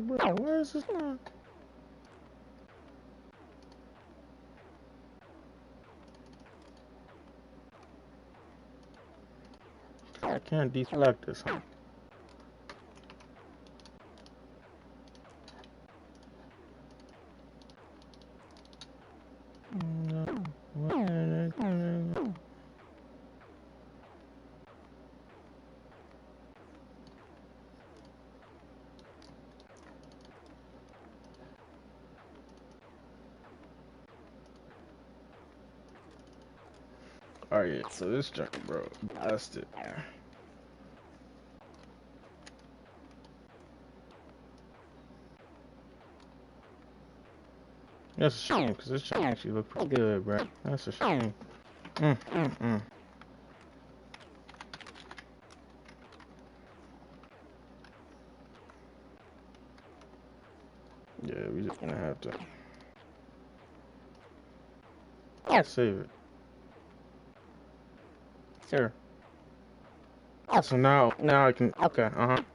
Bro, where is this now? I can't deselect this, huh? Alright, so this junk, bro, busted. That's a shame, because this junk actually look pretty good, bro. That's a shame. Yeah, we just gonna have to. I'll save it. Sure. So now I can. Okay, I'm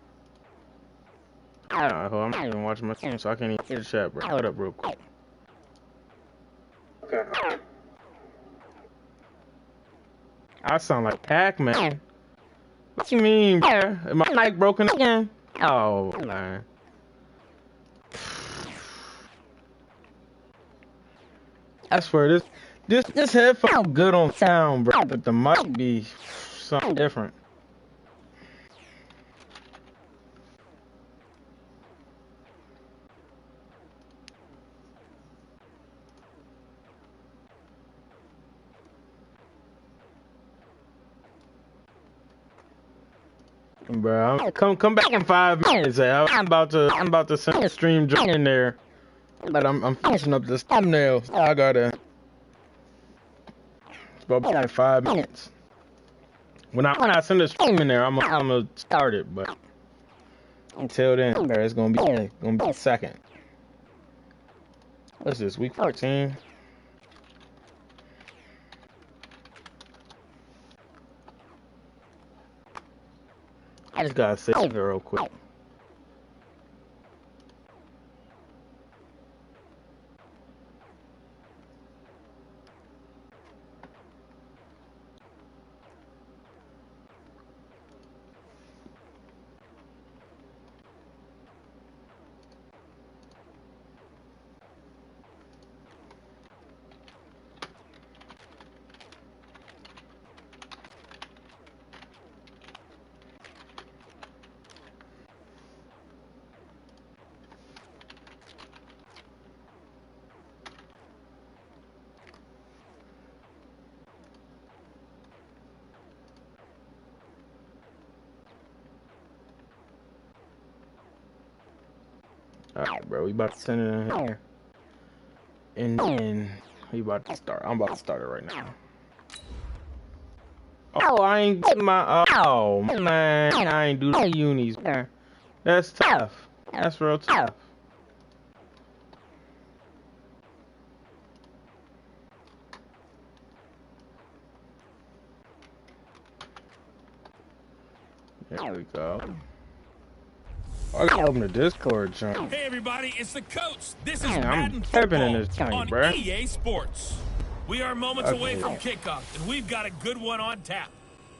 not even watching my phone, so I can't even hear the chat, bro. Hold up, real quick. Okay. I sound like Pac-Man. What you mean, bro? Am my mic broken again? Oh, man. I swear, this headphone good on sound, bro, but the mic be something different. Bro, come back in 5 minutes. I'm about to send a stream join in there, but I'm finishing up this thumbnail. So I gotta. It's about like 5 minutes. When I send the stream in there, I'm gonna start it. But until then, bro, it's gonna be a second. What's this? Week 14. I just gotta save it real quick. Alright, bro, we about to send it in here. And then we about to start. I'm about to start it right now. Oh, I ain't get my. Oh, man, I ain't do the unis, man. That's tough. That's real tough. There we go. I gotta open the Discord, John. Hey everybody, it's the coach. This is Madden Football in this joint, on bro. EA Sports. We are moments away from kickoff, and we've got a good one on tap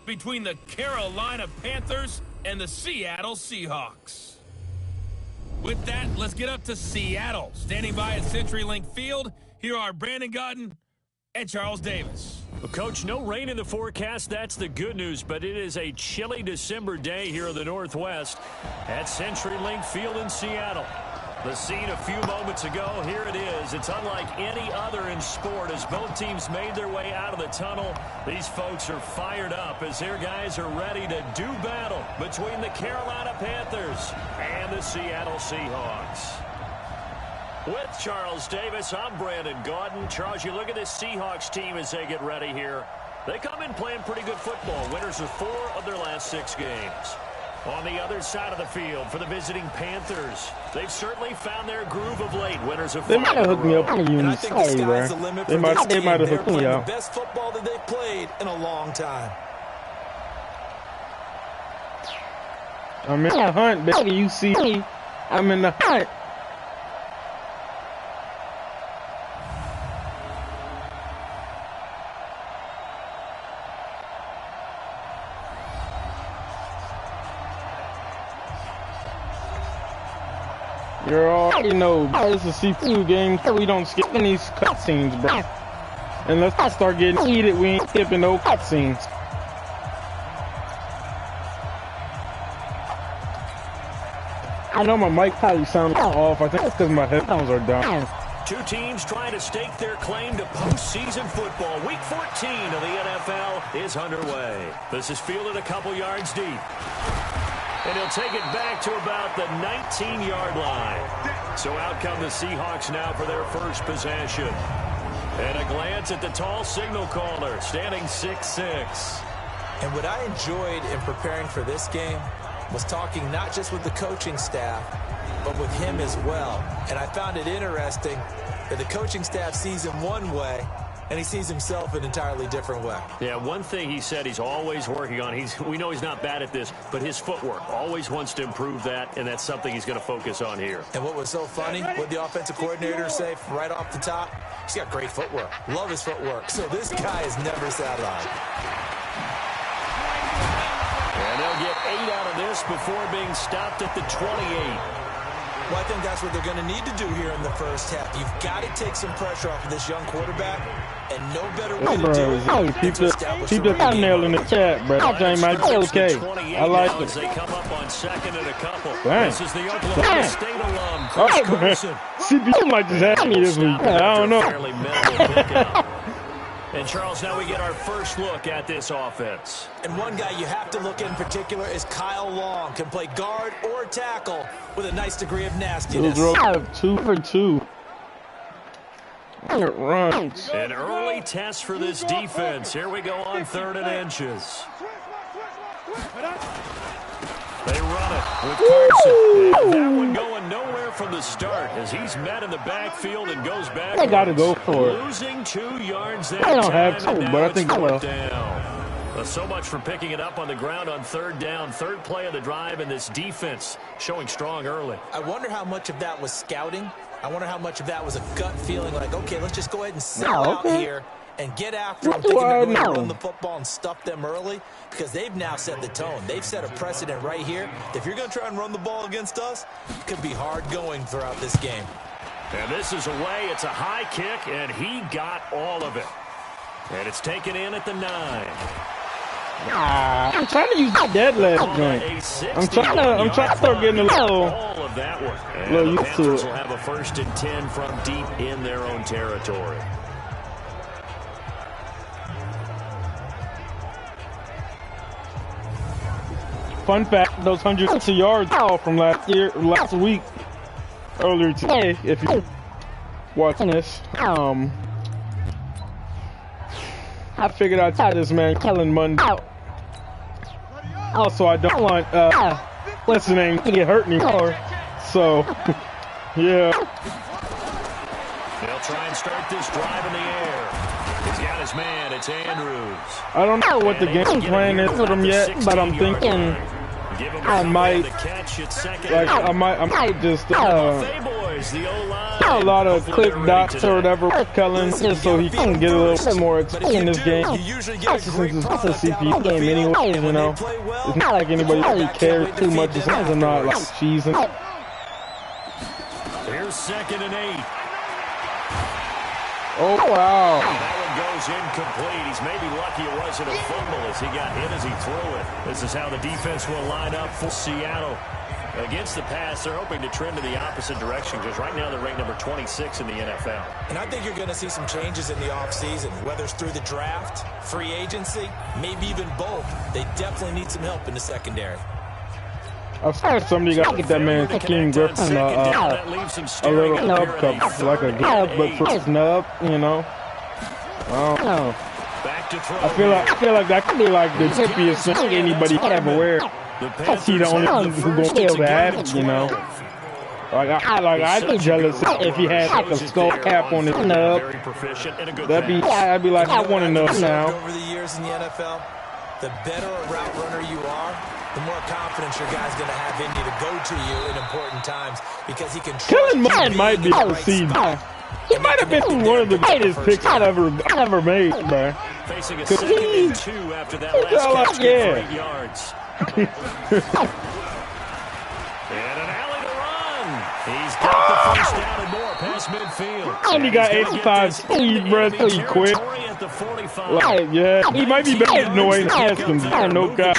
between the Carolina Panthers and the Seattle Seahawks. With that, let's get up to Seattle. Standing by at CenturyLink Field, here are Brandon Godden and Charles Davis. Well, Coach, no rain in the forecast. That's the good news, but it is a chilly December day here in the Northwest at CenturyLink Field in Seattle. The scene a few moments ago, here it is. It's unlike any other in sport as both teams made their way out of the tunnel. These folks are fired up as their guys are ready to do battle between the Carolina Panthers and the Seattle Seahawks. With Charles Davis, I'm Brandon Gaudin. Charles, you look at this Seahawks team as they get ready here. They come in playing pretty good football. Winners of 4 of their last 6 games. On the other side of the field for the visiting Panthers, they've certainly found their groove of late. Winners of 5 They might have hooked me up on you. I think the sky's the limit for this team. They might have They're hooked me playing up. the best football that they've played in a long time. I'm in the hunt, baby. You see me. I'm in the hunt. You already know, this is a seafood game, so we don't skip any cutscenes, bro. And let's not start getting heated, we ain't skipping no cutscenes. I know my mic probably sounds off, I think it's because my headphones are down. Two teams trying to stake their claim to postseason football. Week 14 of the NFL is underway. This is fielded a couple yards deep. And he'll take it back to about the 19-yard line. So out come the Seahawks now for their first possession. And a glance at the tall signal caller, standing 6'6". And what I enjoyed in preparing for this game was talking not just with the coaching staff, but with him as well. And I found it interesting that the coaching staff sees him one way, and he sees himself an entirely different way. Yeah, one thing he said he's always working on, we know he's not bad at this, but his footwork, always wants to improve that, and that's something he's going to focus on here. And what was so funny, what the offensive coordinator say right off the top, he's got great footwork. Love his footwork. So this guy is never satisfied. And they'll get 8 out of this before being stopped at the 28. Well, I think that's what they're going to need to do here in the first half. You've got to take some pressure off of this young quarterback, and no better way to do it than to establish keep the thumbnail in the chat, bro. That thing might be okay. I like it. They come up on second and a couple. Dang. This is the Oklahoma State alum, Chris Carson. CPU might just have me this week. I don't know. Fairly minimal pickup. And, Charles, now we get our first look at this offense. And one guy you have to look at in particular is Kyle Long. Can play guard or tackle with a nice degree of nastiness. 2 for 2. It runs. An early test for this defense. Here we go on 3rd and inches. They run it with Carson. And that one going nowhere from the start as he's met in the backfield and goes back. They got to go for it. Losing 2 yards that I don't time, have to, and now but I it's think I will. fourth down. Well, so much for picking it up on the ground on 3rd down. 3rd play of the drive, and this defense showing strong early. I wonder how much of that was scouting. I wonder how much of that was a gut feeling like, okay, let's just go ahead and settle out here and get after them, thinking they're going to run the football and stuff them early, because they've now set the tone. They've set a precedent right here. If you're going to try and run the ball against us, it could be hard going throughout this game. And this is away. It's a high kick, and he got all of it. And it's taken in at the 9. I'm trying to use the dead leg joint. I'm trying to start getting a little of that one. And the Panthers will have a 1st and 10 from deep in their own territory. Fun fact, those hundreds of yards from last week, earlier today, if you're watching this, I figured I'd tie this man Kellen Mund out. Also, I don't want, what's his name, to get hurt anymore, so, yeah. They'll try and start this drive in the air. He's got his man, it's Andrews. I don't know what the game plan is for them yet, but I'm thinking I might just a lot of click dots or whatever with Kellen, just so he can get a little bit more XP in this game. Especially since it's a CPU game anyway, you know. It's not like anybody really cares too much as long as I'm not like cheesing. Here's 2nd and 8. Oh wow. That one goes incomplete. He's maybe lucky it wasn't a fumble as he got hit as he threw it. This is how the defense will line up for Seattle. Against the pass, they're hoping to trend in the opposite direction because right now they're ranked number 26 in the NFL. And I think you're going to see some changes in the offseason, whether it's through the draft, free agency, maybe even both. They definitely need some help in the secondary. I've heard somebody got to get that man King Griffin a little nub cup, like a glove, but for snub, you know. I don't know. I feel like that could be like the chippiest thing anybody could ever wear. I see the only one who's gonna be able to have it, you know. I'd be jealous if he had like a skull cap on his nub. I'd be like, I want to know now. Over the years in the NFL, the better a route runner you are, the more confidence your guy's going to have in you to go to you in important times because he can. Kellen Mond might be able to see. He might have been one of the greatest picks I've ever made, man. Facing a 2nd and 2 after that last catch for 8 yards. And an alley to run. He's got the first down and more past midfield. And he got 85 speed, bro, so he quit. Like, yeah, he might be better than Noah Haskins. No God.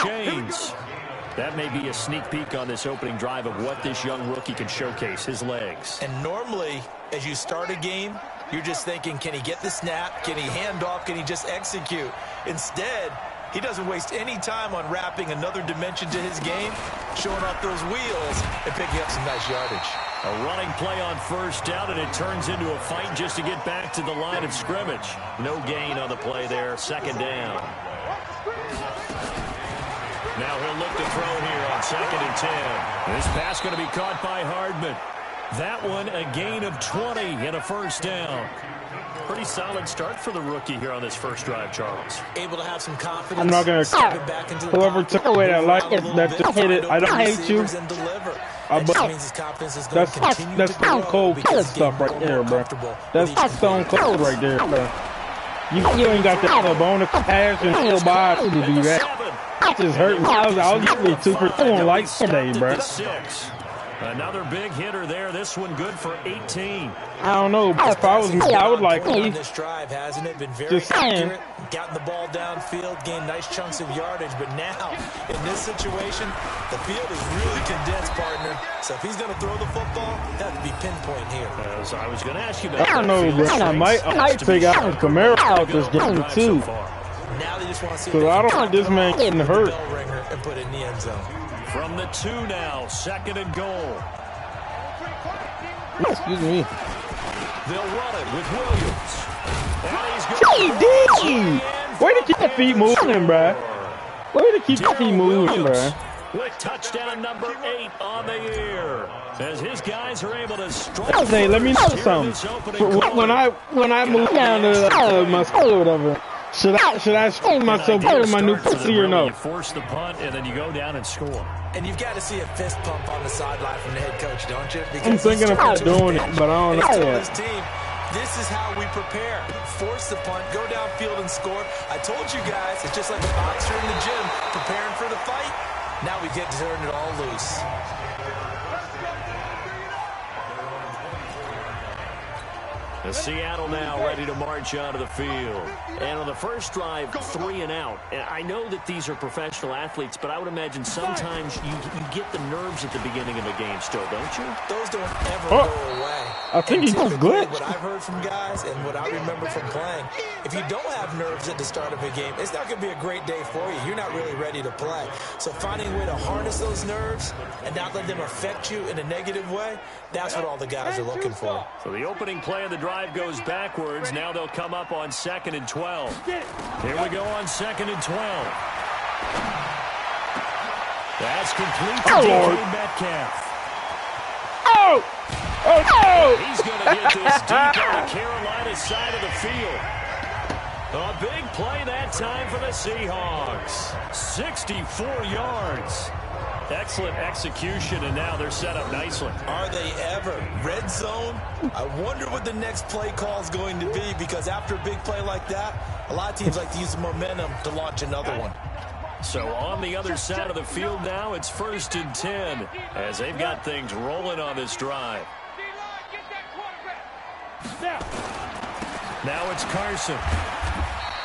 That may be a sneak peek on this opening drive of what this young rookie can showcase, his legs. And normally, as you start a game, you're just thinking, can he get the snap? Can he hand off? Can he just execute? Instead, he doesn't waste any time on wrapping another dimension to his game, showing off those wheels and picking up some nice yardage. A running play on first down, and it turns into a fight just to get back to the line of scrimmage. No gain on the play there, 2nd down. Now he'll look to throw here on 2nd and 10. This pass going to be caught by Hardman. That one a gain of 20 and a first down. Pretty solid start for the rookie here on this first drive, Charles. Able to have some confidence. I'm not going to. Whoever took away that like it, that just hit it. I don't hate you. That's Stone Cold killer stuff right there, bro. That's Stone Cold right there, bro. You ain't got the bone of compassion still by to do that. That just hurt me. I was getting 2 for 2 on lights today, bro. Another big hitter there. This one good for 18. I don't know, but if I was me, I would like this drive, hasn't it? Been very accurate, gotten the ball downfield, gained nice chunks of yardage, but now in this situation, the field is really condensed, partner. So if he's going to throw the football, that would be pinpoint here. As I was going to ask you about. I don't know, bro. I might take out Camaro out this game too. Now they just want to see. So I don't want this man getting hurt. And put it in the end zone. From the 2 now, 2nd and goal. Excuse me. They'll run it with Williams. Way to keep the feet moving, bro. Way to keep the feet moving, bro. With touchdown number 8 on the year. As his guys are able to strike. Hey, let me know something. When I move down to my school or whatever, should I strain myself out of my new pussy or no? You force the punt and then you go down and score. And you've got to see a fist pump on the sideline from the head coach, don't you? Because I'm thinking about doing it, but I don't know yet. This is how we prepare. Force the punt, go downfield and score. I told you guys, it's just like a boxer in the gym preparing for the fight. Now we get to turn it all loose. The Seattle now ready to march onto the field. And on the first drive, 3 and out. And I know that these are professional athletes, but I would imagine sometimes you get the nerves at the beginning of a game still, don't you? Those don't ever go away. I think he's good. What I've heard from guys and what I remember from playing, if you don't have nerves at the start of a game, it's not going to be a great day for you. You're not really ready to play. So finding a way to harness those nerves and not let them affect you in a negative way, that's what all the guys are looking for. So the opening play of the drive goes backwards. Now they'll come up on 2nd and 12. Here we go on 2nd and 12. That's complete to DK Metcalf. Oh! He's going to get this deep on the Carolina side of the field. A big play that time for the Seahawks. 64 yards. Excellent execution, and now they're set up nicely. Are they ever? Red zone? I wonder what the next play call is going to be, because after a big play like that, a lot of teams like to use the momentum to launch another one. So on the other side of the field now, it's 1st and 10, as they've got things rolling on this drive. Now it's Carson.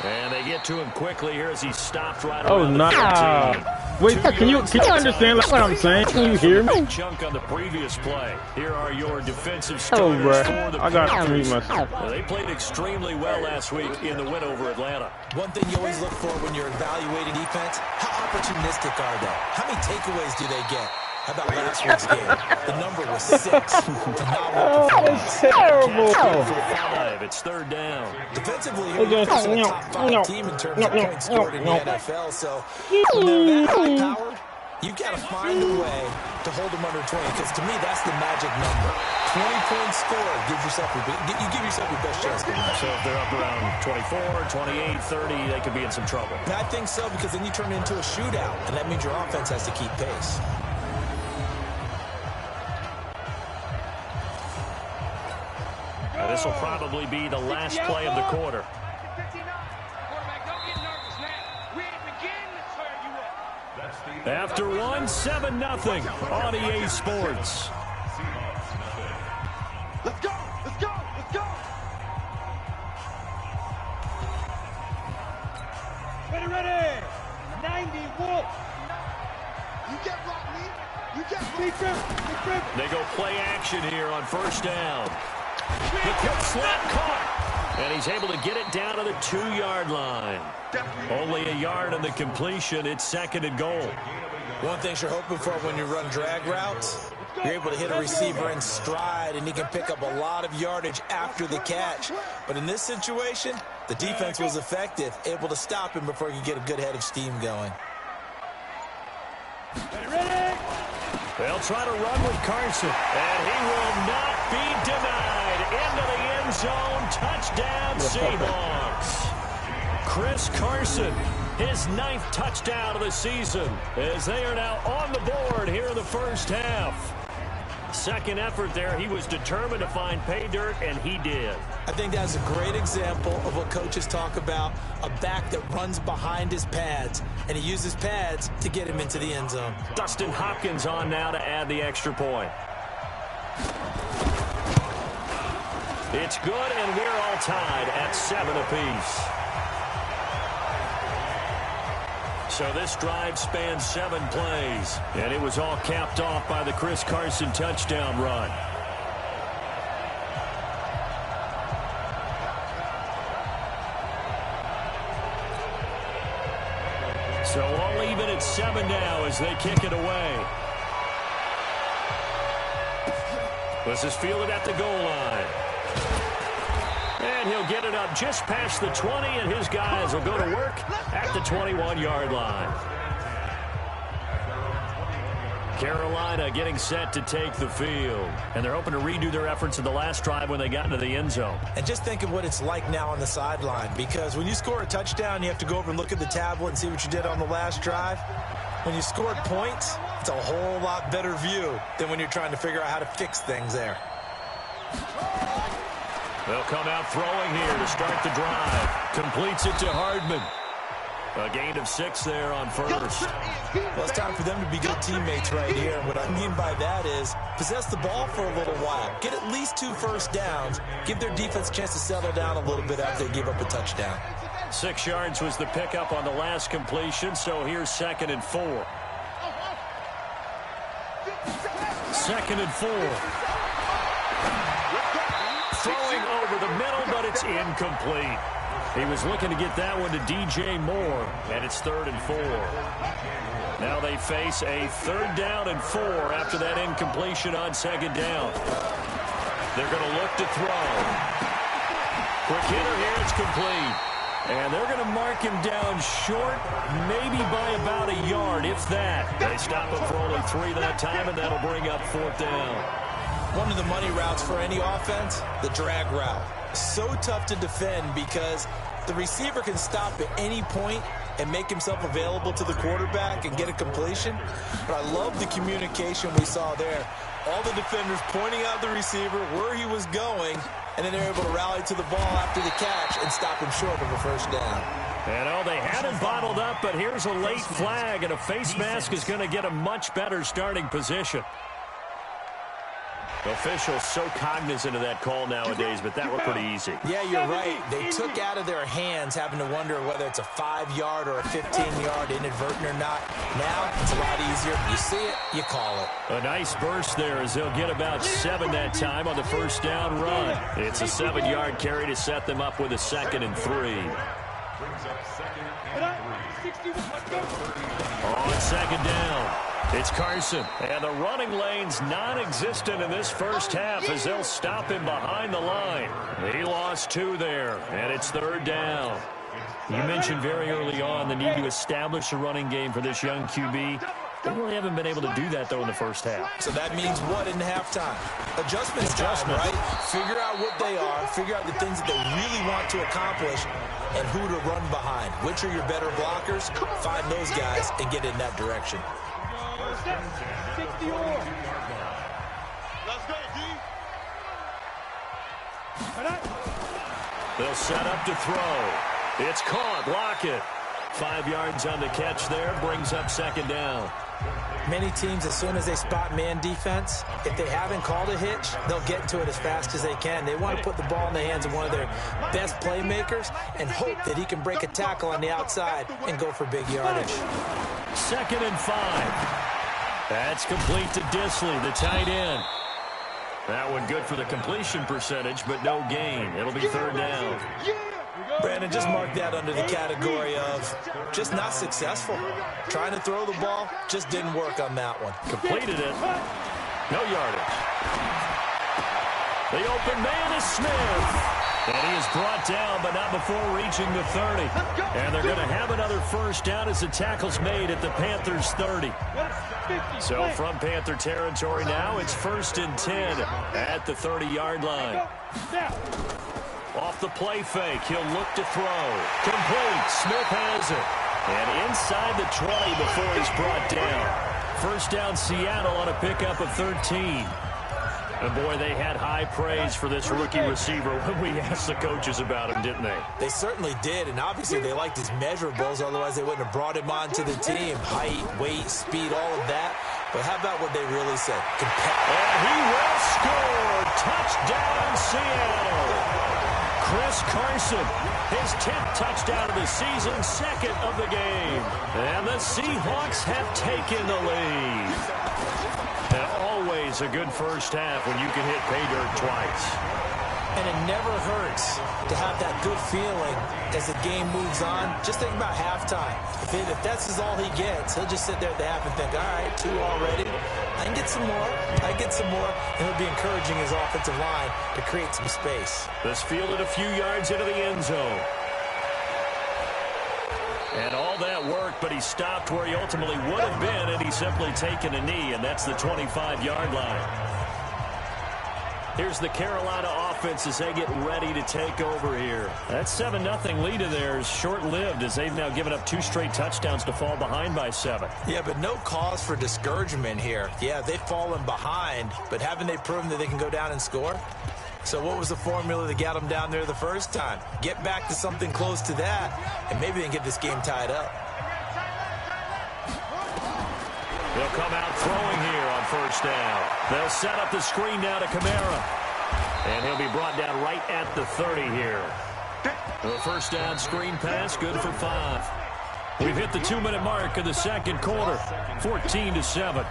And they get to him quickly here as he stopped right Oh, around nah. the 15. Wait, can you understand what I'm saying? Can you hear me? Chunk on the previous play. Here are your defensive Oh, starters bro. for the I got to Panthers. mute myself. Well, they played extremely well last week in the win over Atlanta. One thing you always look for when you're evaluating defense, how opportunistic are they? How many takeaways do they get? How about last week's game? The number was 6. Phenomenal performance. Terrible. For 5. It's 3rd down. Defensively, you're facing a top 5 team in terms of points scored in the NFL. So when they're that high powered, you've got to find a way to hold them under 20. Because to me, that's the magic number. 20 points scored. You give yourself your best chance to win. So if they're up around 24, 28, 30, they could be in some trouble. And I think so, because then you turn it into a shootout, and that means your offense has to keep pace. This will probably be the last play of the quarter. After one, 7-0 on EA Sports. Let's go! Let's go! Let's go! Ready, ready! 90 Wolf! You get Rodney! You get me! They go play action here on 1st down. The quick slap caught. And he's able to get it down to the 2-yard line. Only a yard on the completion. It's 2nd and goal. One thing you're hoping for when you run drag routes, you're able to hit a receiver in stride, and he can pick up a lot of yardage after the catch. But in this situation, the defense was effective, able to stop him before he could get a good head of steam going. They'll try to run with Carson, and he will not be denied. Into the end zone, touchdown Seahawks. Chris Carson, his 9th touchdown of the season, as they are now on the board here in the 1st half. Second effort there, he was determined to find pay dirt, and he did. I think that's a great example of what coaches talk about, a back that runs behind his pads, and he uses pads to get him into the end zone. Dustin Hopkins on now to add the extra point. It's good, and we're all tied at 7 apiece. So this drive spans 7 plays, and it was all capped off by the Chris Carson touchdown run. So all even at 7 now as they kick it away. This is fielded at the goal line. And he'll get it up just past the 20, and his guys will go to work at the 21-yard line. Carolina getting set to take the field. And they're hoping to redo their efforts in the last drive when they got into the end zone. And just think of what it's like now on the sideline, because when you score a touchdown, you have to go over and look at the tablet and see what you did on the last drive. When you scored points, it's a whole lot better view than when you're trying to figure out how to fix things there. They'll come out throwing here to start the drive. Completes it to Hardman. A gain of 6 there on 1st. Well, it's time for them to be good teammates right here. And what I mean by that is possess the ball for a little while. Get at least 2 first downs. Give their defense a chance to settle down a little bit after they give up a touchdown. 6 yards was the pickup on the last completion, so here's 2nd and 4. 2nd and 4. Throwing over the middle, but it's incomplete. He was looking to get that one to DJ Moore, and it's 3rd and 4. Now they face a 3rd down and 4 after that incompletion on 2nd down. They're going to look to throw. Quick hitter here, it's complete. And they're going to mark him down short, maybe by about a yard, if that. They stop him for only 3 that time, and that'll bring up 4th down. One of the money routes for any offense, the drag route. So tough to defend because the receiver can stop at any point and make himself available to the quarterback and get a completion. But I love the communication we saw there. All the defenders pointing out the receiver, where he was going, and then they're able to rally to the ball after the catch and stop him short of a 1st down. And they had him bottled up, but here's a late flag, and a face mask is going to get a much better starting position. Officials so cognizant of that call nowadays, but that looked pretty easy. Yeah, you're right. They took out of their hands having to wonder whether it's a 5-yard or a 15-yard inadvertent or not. Now it's a lot easier. You see it, you call it. A nice burst there as they'll get about 7 that time on the first down run. It's a 7-yard carry to set them up with a 2nd and 3. On 2nd down, it's Carson. And the running lane's non-existent in this first half as they'll stop him behind the line. He lost 2 there, and it's 3rd down. You mentioned very early on the need to establish a running game for this young QB. They really haven't been able to do that, though, in the first half. So that means what in halftime? Adjustments time, right? Figure out what they are, figure out the things that they really want to accomplish, and who to run behind. Which are your better blockers? Find those guys and get in that direction. Let's go, D. They'll set up to throw. It's caught. Lockett. 5 yards on the catch there. Brings up 2nd down. Many teams, as soon as they spot man defense, if they haven't called a hitch, they'll get to it as fast as they can. They want to put the ball in the hands of one of their best playmakers and hope that he can break a tackle on the outside and go for big yardage. 2nd and 5. That's complete to Disley, the tight end. That one good for the completion percentage, but no gain. It'll be 3rd down. Brandon, just mark that under the category of just not successful. Trying to throw the ball, just didn't work on that one. Completed it. No yardage. The open man is Smith. And he is brought down, but not before reaching the 30. And they're going to have another first down as the tackle's made at the Panthers' 30. So from Panther territory now, it's 1st and 10 at the 30-yard line. Off the play fake, he'll look to throw. Complete. Smith has it. And inside the 20 before he's brought down. First down Seattle on a pickup of 13. And boy, they had high praise for this rookie receiver when we asked the coaches about him, didn't they? They certainly did, and obviously they liked his measurables, otherwise they wouldn't have brought him onto the team. Height, weight, speed, all of that. But how about what they really said? And he will score! Touchdown, Seattle! Chris Carson, his 10th touchdown of the season, 2nd of the game. And the Seahawks have taken the lead. And always a good first half when you can hit pay dirt twice. And it never hurts to have that good feeling as the game moves on. Just think about halftime. If that's all he gets, he'll just sit there at the half and think, all right, 2 already. I can get some more. I get some more. And he'll be encouraging his offensive line to create some space. This fielded a few yards into the end zone. And all that worked, but he stopped where he ultimately would have been, and he's simply taken a knee, and that's the 25-yard line. Here's the Carolina offense as they get ready to take over here. That 7-0 lead of theirs short-lived as they've now given up 2 straight touchdowns to fall behind by 7. Yeah, but no cause for discouragement here. Yeah, they've fallen behind, but haven't they proven that they can go down and score? So what was the formula that got them down there the first time? Get back to something close to that, and maybe they can get this game tied up. They'll come out throwing here on first down. They'll set up the screen now to Kamara. And he'll be brought down right at the 30 here. The first down screen pass, good for 5. We've hit the 2-minute mark of the second quarter, 14-7.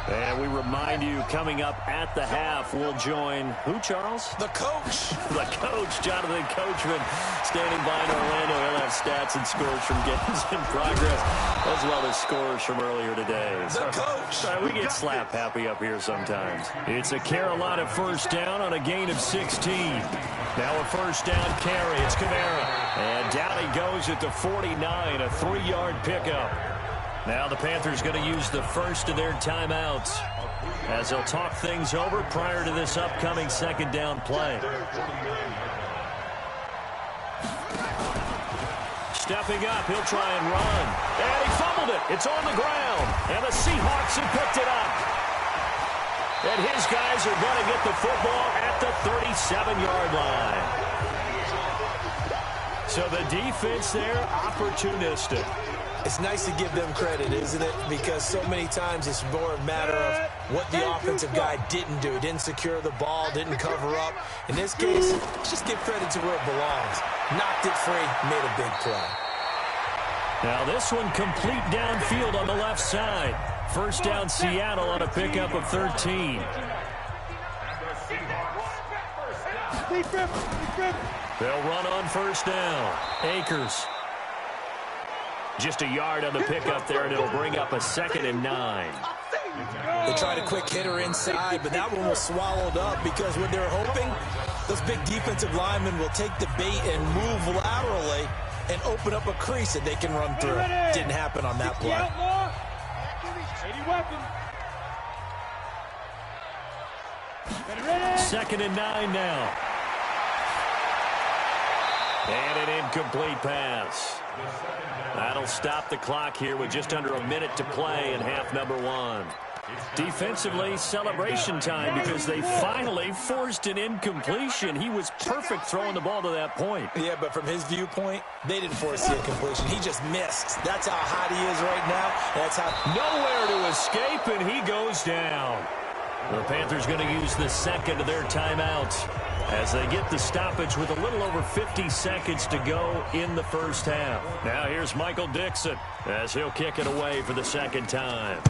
And we remind you, coming up at the half, we'll join who, Charles? The coach. The coach, Jonathan Coachman, standing by in Orlando. He'll have stats and scores from games in progress, as well as scores from earlier today. The coach. We get slap happy up here sometimes. It's a Carolina first down on a gain of 16. Now a first down carry. It's Kamara. And down he goes at the 49, a 3-yard pickup. Now the Panthers going to use the first of their timeouts as they'll talk things over prior to this upcoming second down play. Stepping up, he'll try and run. And he fumbled it. It's on the ground. And the Seahawks have picked it up. And his guys are going to get the football at the 37-yard line. So the defense there, opportunistic. It's nice to give them credit, isn't it? Because so many times it's more a matter of what the offensive guy didn't do. Didn't secure the ball, didn't cover up. In this case, let's just give credit to where it belongs. Knocked it free, made a big play. Now this one complete downfield on the left side. First down Seattle on a pickup of 13. They'll run on first down. Akers. Just a yard on the pickup there, and it'll bring up a 2nd and 9. They tried a quick hitter inside, but that one was swallowed up because what they're hoping, those big defensive linemen will take the bait and move laterally and open up a crease that they can run through. Didn't happen on that play. 2nd and 9 now. And an incomplete pass. That'll stop the clock here with just under a minute to play in half number 1. Defensively, celebration time because they finally forced an incompletion. He was perfect throwing the ball to that point. Yeah, but from his viewpoint, they didn't force the incompletion. He just missed. That's how hot he is right now. That's how... Nowhere to escape, and he goes down. The Panthers going to use the second of their timeouts as they get the stoppage with a little over 50 seconds to go in the first half. Now here's Michael Dixon as he'll kick it away for the second time.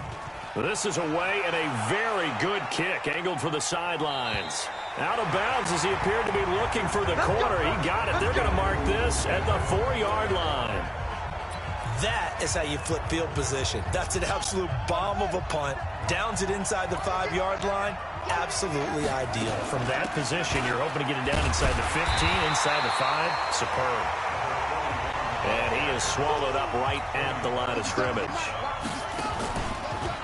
This is away and a very good kick angled for the sidelines. Out of bounds as he appeared to be looking for the corner. He got it. They're going to mark this at the 4-yard line. That is how you flip field position. That's an absolute bomb of a punt. Downs it inside the 5-yard line. Absolutely ideal. From that position, you're hoping to get it down inside the 15, inside the 5. Superb. And he is swallowed up right at the line of scrimmage.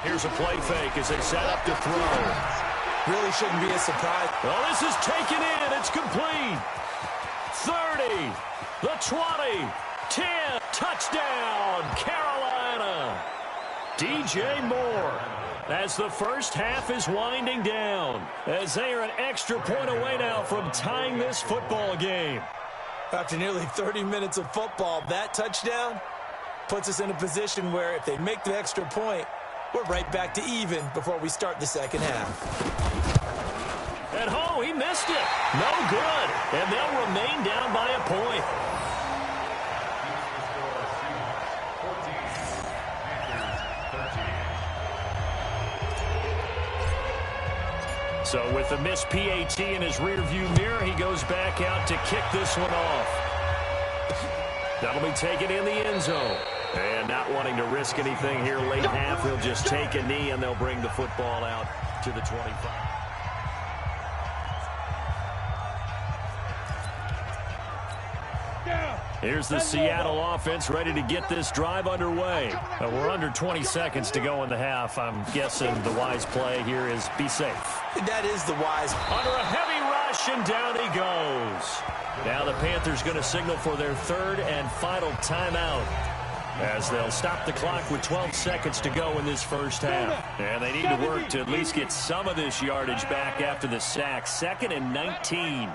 Here's a play fake as they set up to throw. Really shouldn't be a surprise. Well, this is taken in. It's complete. 30, the 20, 10, touchdown, Carolina. DJ Moore. As the first half is winding down, as they are an extra point away now from tying this football game. After nearly 30 minutes of football, that touchdown puts us in a position where if they make the extra point, we're right back to even before we start the second half. At home, he missed it. No good. And they'll remain down by a point. So with the missed PAT in his rearview mirror, he goes back out to kick this one off. That'll be taken in the end zone. And not wanting to risk anything here late half, he'll just take a knee and they'll bring the football out to the 25. Here's the Seattle offense ready to get this drive underway. We're under 20 seconds to go in the half. I'm guessing the wise play here is be safe. That is the wise. Under a heavy rush, and down he goes. Now the Panthers going to signal for their third and final timeout, as they'll stop the clock with 12 seconds to go in this first half. And they need to work to at least get some of this yardage back after the sack. 2nd and 19.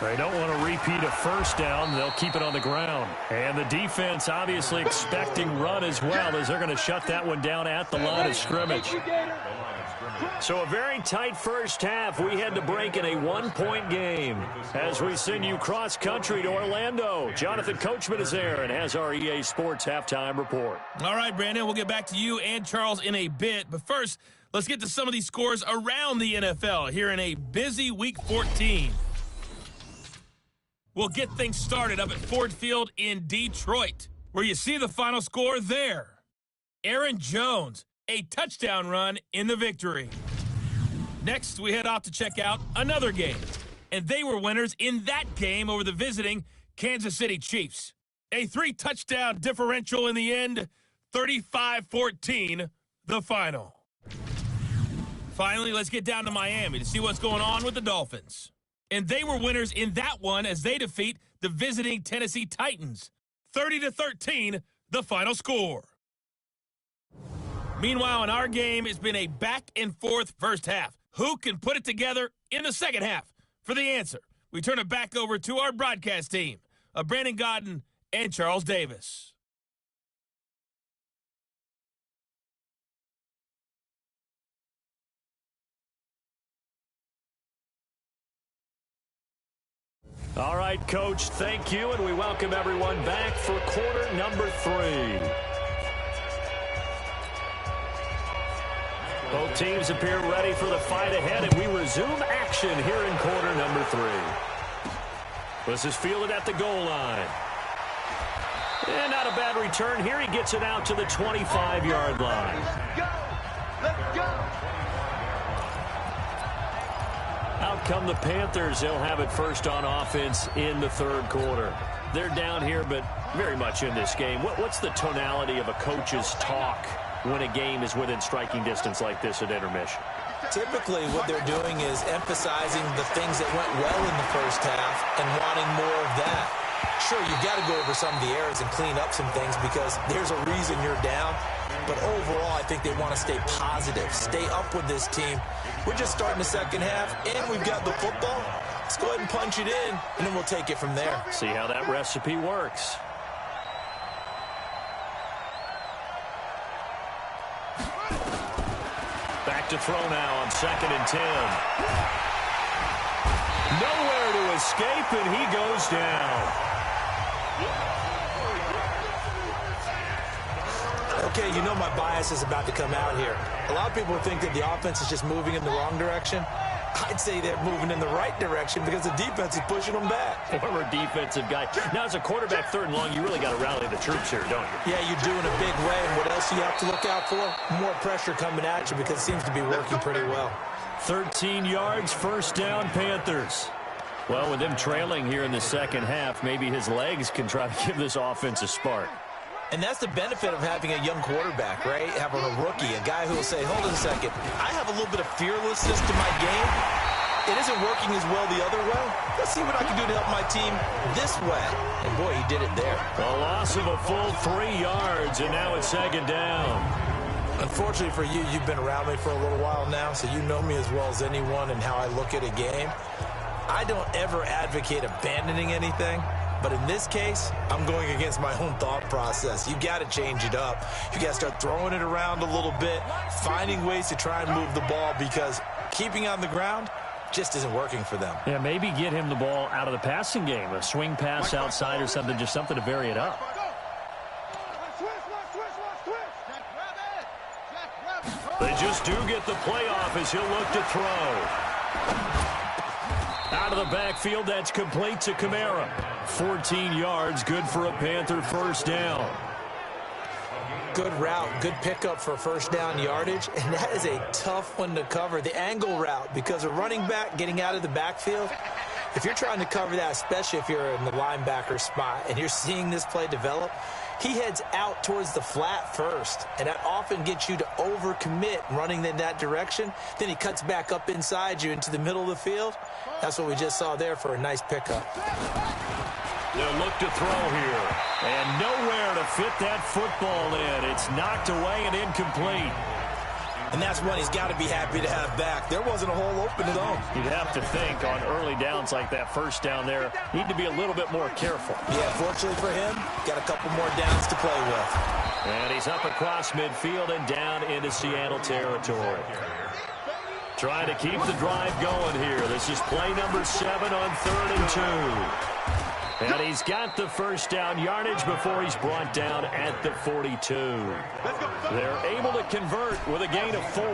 They don't want to repeat a first down. They'll keep it on the ground. And the defense obviously expecting run as well, as they're going to shut that one down at the line of scrimmage. So a very tight first half. We had to break in a one-point game as we send you cross-country to Orlando. Jonathan Coachman is there and has our EA Sports halftime report. All right, Brandon, we'll get back to you and Charles in a bit. But first, let's get to some of these scores around the NFL here in a busy Week 14. We'll get things started up at Ford Field in Detroit, where you see the final score there. Aaron Jones, a touchdown run in the victory. Next, we head off to check out another game, and they were winners in that game over the visiting Kansas City Chiefs. A 3-touchdown differential in the end, 35-14, the final. Finally, let's get down to Miami to see what's going on with the Dolphins. And they were winners in that one as they defeat the visiting Tennessee Titans. 30-13, the final score. Meanwhile, in our game, it's been a back-and-forth first half. Who can put it together in the second half? For the answer, we turn it back over to our broadcast team of Brandon Godden and Charles Davis. All right, Coach, thank you, and we welcome everyone back for quarter number 3. Both teams appear ready for the fight ahead, and we resume action here in quarter number 3. This is fielded at the goal line. And not a bad return here. He gets it out to the 25-yard line. Let's go! Let's go! Out come the Panthers. They'll have it first on offense in the third quarter. They're down here, but very much in this game. What's the tonality of a coach's talk when a game is within striking distance like this at intermission? Typically, what they're doing is emphasizing the things that went well in the first half and wanting more of that. Sure, you've got to go over some of the errors and clean up some things because there's a reason you're down. But overall, I think they want to stay positive, stay up with this team. We're just starting the second half, and we've got the football. Let's go ahead and punch it in, and then we'll take it from there. See how that recipe works. Back to throw now on 2nd and 10. Nowhere to escape, and he goes down. Okay, you know my bias is about to come out here. A lot of people think that the offense is just moving in the wrong direction. I'd say they're moving in the right direction because the defense is pushing them back. Former defensive guy. Now, as a quarterback, 3rd and long, you really got to rally the troops here, don't you? Yeah, you do in a big way. And what else do you have to look out for? More pressure coming at you because it seems to be working pretty well. 13 yards, first down, Panthers. Well, with them trailing here in the second half, maybe his legs can try to give this offense a spark. And that's the benefit of having a young quarterback, right? Having a rookie, a guy who will say, hold on a second, I have a little bit of fearlessness to my game. It isn't working as well the other way. Let's see what I can do to help my team this way. And, boy, he did it there. A loss of a full 3 yards, and now it's 2nd down. Unfortunately for you, you've been around me for a little while now, so you know me as well as anyone and how I look at a game. I don't ever advocate abandoning anything. But in this case, I'm going against my own thought process. You got to change it up. You got to start throwing it around a little bit, finding ways to try and move the ball because keeping on the ground just isn't working for them. Yeah, maybe get him the ball out of the passing game, a swing pass outside or something, just something to vary it up. They just do get the play off as he'll look to throw. Out of the backfield, that's complete to Kamara. 14 yards, good for a Panther first down. Good route, good pickup for first down yardage, and that is a tough one to cover. The angle route, because a running back getting out of the backfield, if you're trying to cover that, especially if you're in the linebacker spot and you're seeing this play develop, he heads out towards the flat first, and that often gets you to overcommit running in that direction. Then he cuts back up inside you into the middle of the field. That's what we just saw there for a nice pickup. They'll look to throw here, and nowhere to fit that football in. It's knocked away and incomplete. And that's one he's got to be happy to have back. There wasn't a hole open at all. You'd have to think on early downs like that first down there, need to be a little bit more careful. Yeah, fortunately for him, got a couple more downs to play with. And he's up across midfield and down into Seattle territory. Trying to keep the drive going here. This is play number 7 on 3rd and 2. And he's got the first down yardage before he's brought down at the 42. They're able to convert with a gain of 4.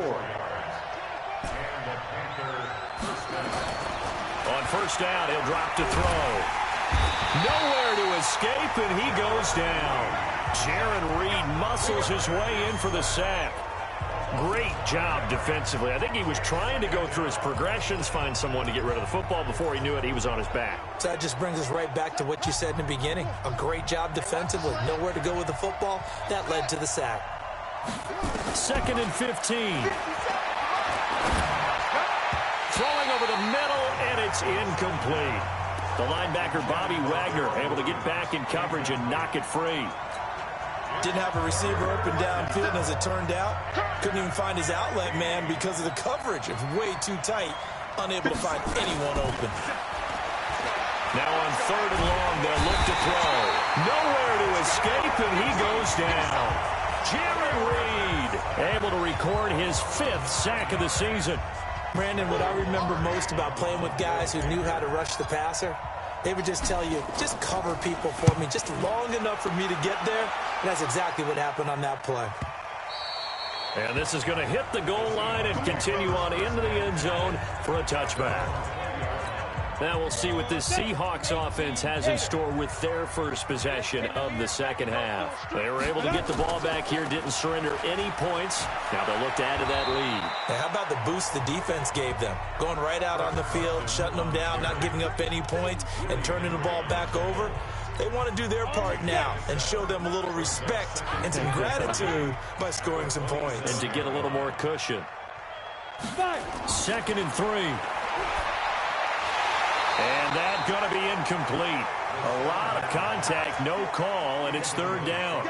On first down, he'll drop to throw. Nowhere to escape, and he goes down. Jaron Reed muscles his way in for the sack. Great job defensively. I think he was trying to go through his progressions, find someone to get rid of the football. Before he knew it, he was on his back. So that just brings us right back to what you said in the beginning. A great job defensively. Nowhere to go with the football. That led to the sack. 2nd and 15. Throwing over the middle, and it's incomplete. The linebacker, Bobby Wagner, able to get back in coverage and knock it free. Didn't have a receiver open downfield, and as it turned out, couldn't even find his outlet man because of the coverage. It was way too tight, unable to find anyone open. Now on 3rd and long, they'll look to throw. Nowhere to escape, and he goes down. Jared Reed able to record his 5th sack of the season. Brandon, what I remember most about playing with guys who knew how to rush the passer, they would just tell you, just cover people for me just long enough for me to get there. And that's exactly what happened on that play. And this is going to hit the goal line and continue on into the end zone for a touchback. Now we'll see what this Seahawks offense has in store with their first possession of the second half. They were able to get the ball back here, didn't surrender any points. Now they'll look to add to that lead. Hey, how about the boost the defense gave them? Going right out on the field, shutting them down, not giving up any points, and turning the ball back over. They want to do their part now and show them a little respect and some gratitude by scoring some points. And to get a little more cushion. 2nd and 3. And that's going to be incomplete. A lot of contact, no call, and it's 3rd down.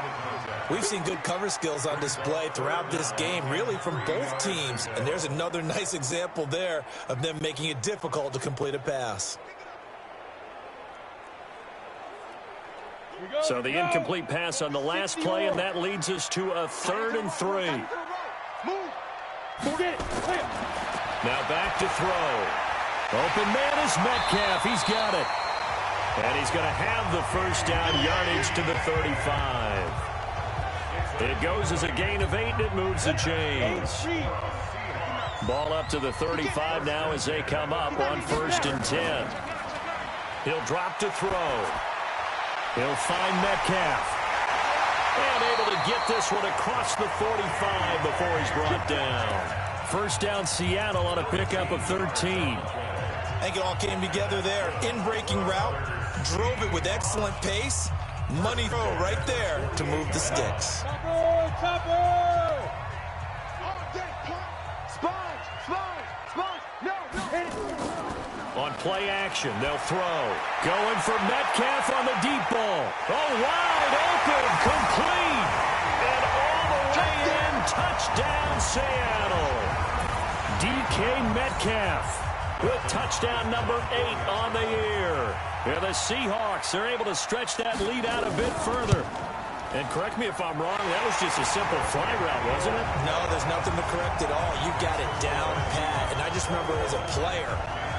We've seen good cover skills on display throughout this game, really from both teams. And there's another nice example there of them making it difficult to complete a pass. So the incomplete pass on the last play, and that leads us to a 3rd and 3. Now back to throw. Open man is Metcalf. He's got it. And he's going to have the first down, yardage to the 35. It goes as a gain of 8, and it moves the chains. Ball up to the 35 now as they come up on 1st and 10. He'll drop to throw. He'll find Metcalf. And able to get this one across the 45 before he's brought down. First down, Seattle on a pickup of 13. I think it all came together there. In-breaking route, drove it with excellent pace. Money throw right there to move the sticks. On play action, they'll throw. Going for Metcalf on the deep ball. Oh, wide open, complete. And all the way in, touchdown Seattle. DK Metcalf with touchdown number 8 on the year. And the Seahawks are able to stretch that lead out a bit further. And correct me if I'm wrong, that was just a simple fly route, wasn't it? No, there's nothing to correct at all. You got it down pat. And I just remember as a player,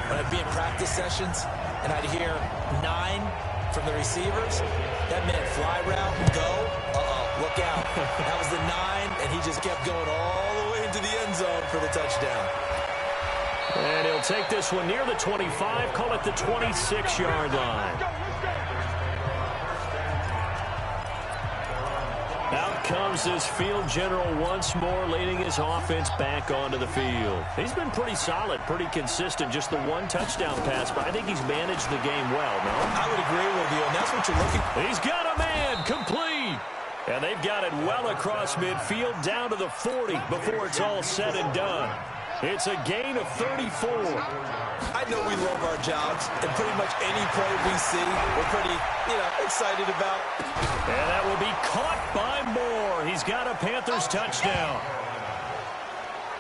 when I'd be in practice sessions and I'd hear 9 from the receivers, that meant fly route, go, look out. That was the 9, and he just kept going all the way into the end zone for the touchdown. And he'll take this one near the 25, call it the 26-yard line. Out comes this field general once more, leading his offense back onto the field. He's been pretty solid, pretty consistent, just the 1 touchdown pass, but I think he's managed the game well, no? I would agree with you, and that's what you're looking for. He's got a man, complete. And they've got it well across midfield, down to the 40 before it's all said and done. It's a gain of 34. I know we love our jobs, and pretty much any play we see, we're pretty, excited about. And that will be caught by Moore. He's got a Panthers touchdown.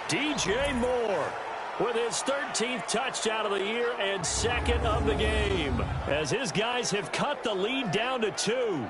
DJ Moore with his 13th touchdown of the year and 2nd of the game, as his guys have cut the lead down to 2.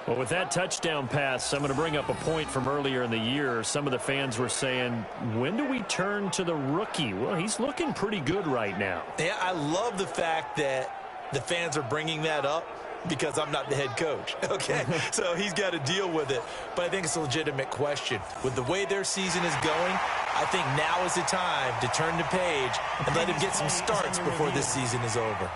Well, with that touchdown pass, I'm going to bring up a point from earlier in the year. Some of the fans were saying, when do we turn to the rookie? Well, he's looking pretty good right now. Yeah, I love the fact that the fans are bringing that up because I'm not the head coach, okay? So he's got to deal with it. But I think it's a legitimate question. With the way their season is going, I think now is the time to turn the page and let him get some starts before this season is over.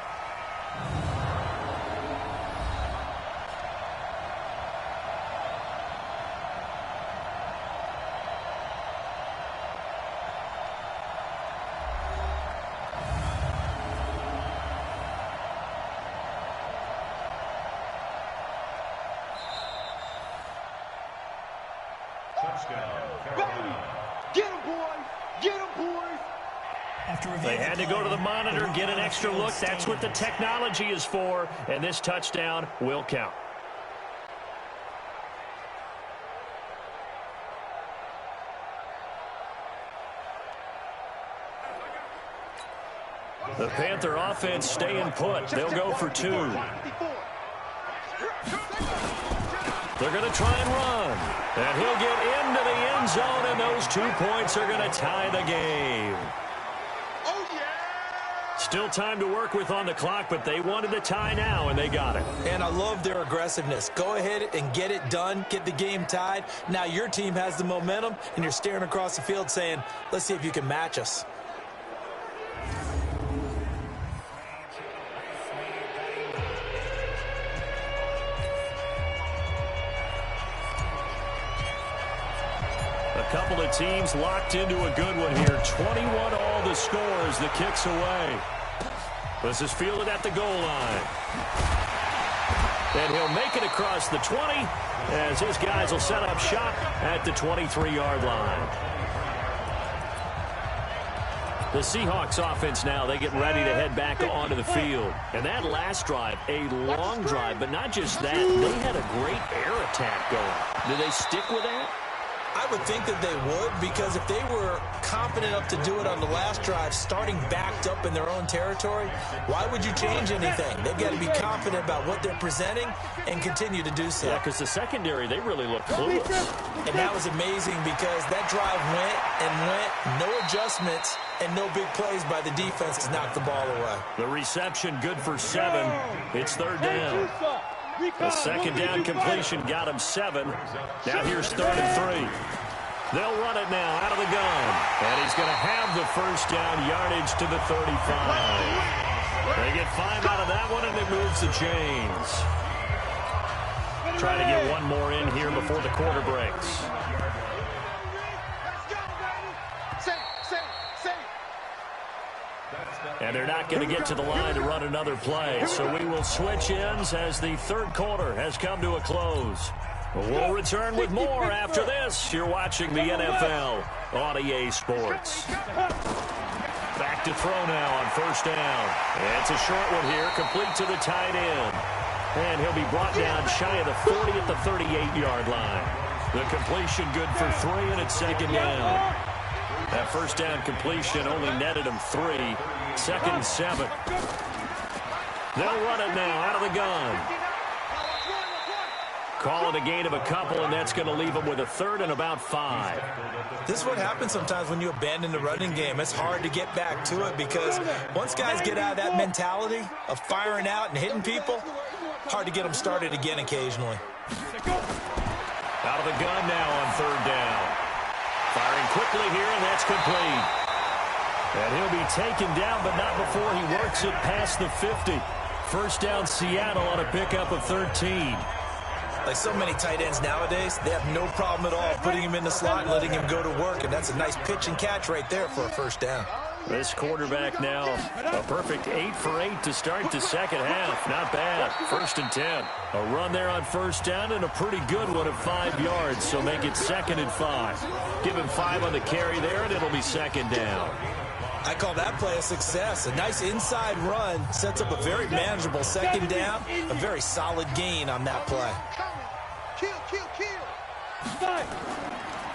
They had to go to the monitor, get an extra look. That's what the technology is for, and this touchdown will count. The Panther offense staying put. They'll go for 2. They're going to try and run. And he'll get into the end zone, and those 2 points are going to tie the game. Still time to work with on the clock, but they wanted the tie now, and they got it. And I love their aggressiveness. Go ahead and get it done. Get the game tied. Now your team has the momentum, and you're staring across the field saying, let's see if you can match us. A couple of teams locked into a good one here. 21 all the score as the kick's away. This is fielded at the goal line. And he'll make it across the 20 as his guys will set up shop at the 23-yard line. The Seahawks offense now, they get ready to head back onto the field. And that last drive, a long drive, but not just that. They had a great air attack going. Do they stick with that? I would think that they would, because if they were confident enough to do it on the last drive, starting backed up in their own territory, why would you change anything? They've got to be confident about what they're presenting and continue to do so. Yeah, because the secondary, they really look clueless. And that was amazing because that drive went and went, no adjustments, and no big plays by the defense to knock the ball away. The reception good for 7. It's 3rd down. The 2nd down completion got him 7. Now here's 3rd and 3. They'll run it now out of the gun. And he's going to have the 1st down yardage to the 35. They get 5 out of that one, and it moves the chains. Try to get one more in here before the quarter breaks. And they're not going to get to the line to run another play. So we will switch ends as the 3rd quarter has come to a close. We'll return with more after this. You're watching the NFL on EA Sports. Back to throw now on 1st down. It's a short one here, complete to the tight end. And he'll be brought down shy of the 40 at the 38-yard line. The completion good for 3, and it's 2nd down. That 1st down completion only netted him 3. 2nd and 7. They'll run it now out of the gun. Call it a gain of a couple, and that's going to leave them with a 3rd and about 5. This is what happens sometimes when you abandon the running game. It's hard to get back to it because once guys get out of that mentality of firing out and hitting people, hard to get them started again occasionally. Out of the gun now on 3rd down. Firing quickly here, and that's complete. And he'll be taken down, but not before he works it past the 50. 1st down Seattle on a pickup of 13. Like so many tight ends nowadays, they have no problem at all putting him in the slot and letting him go to work, and that's a nice pitch and catch right there for a 1st down. This quarterback now, a perfect 8 for 8 to start the 2nd half. Not bad. 1st and 10. A run there on 1st down and a pretty good one of 5 yards, so make it 2nd and 5. Give him 5 on the carry there, and it'll be 2nd down. I call that play a success. A nice inside run sets up a very manageable 2nd down, a very solid gain on that play.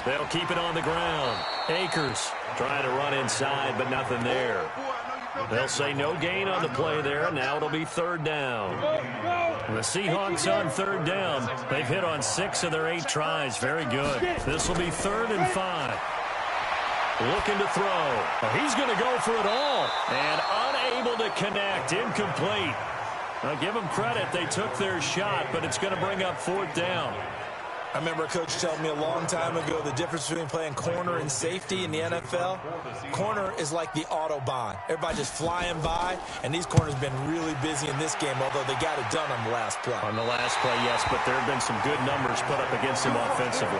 They'll keep it on the ground. Akers trying to run inside, but nothing there. They'll say no gain on the play there. Now it'll be 3rd down. The Seahawks on 3rd down. They've hit on 6 of their 8 tries. Very good. This will be 3rd and 5. Looking to throw. Oh, he's going to go for it all. And unable to connect. Incomplete. I'll give them credit. They took their shot, but it's going to bring up 4th down. I remember a coach telling me a long time ago the difference between playing corner and safety in the NFL. Corner is like the Autobahn. Everybody just flying by, and these corners have been really busy in this game, although they got it done on the last play. On the last play, yes, but there have been some good numbers put up against them offensively.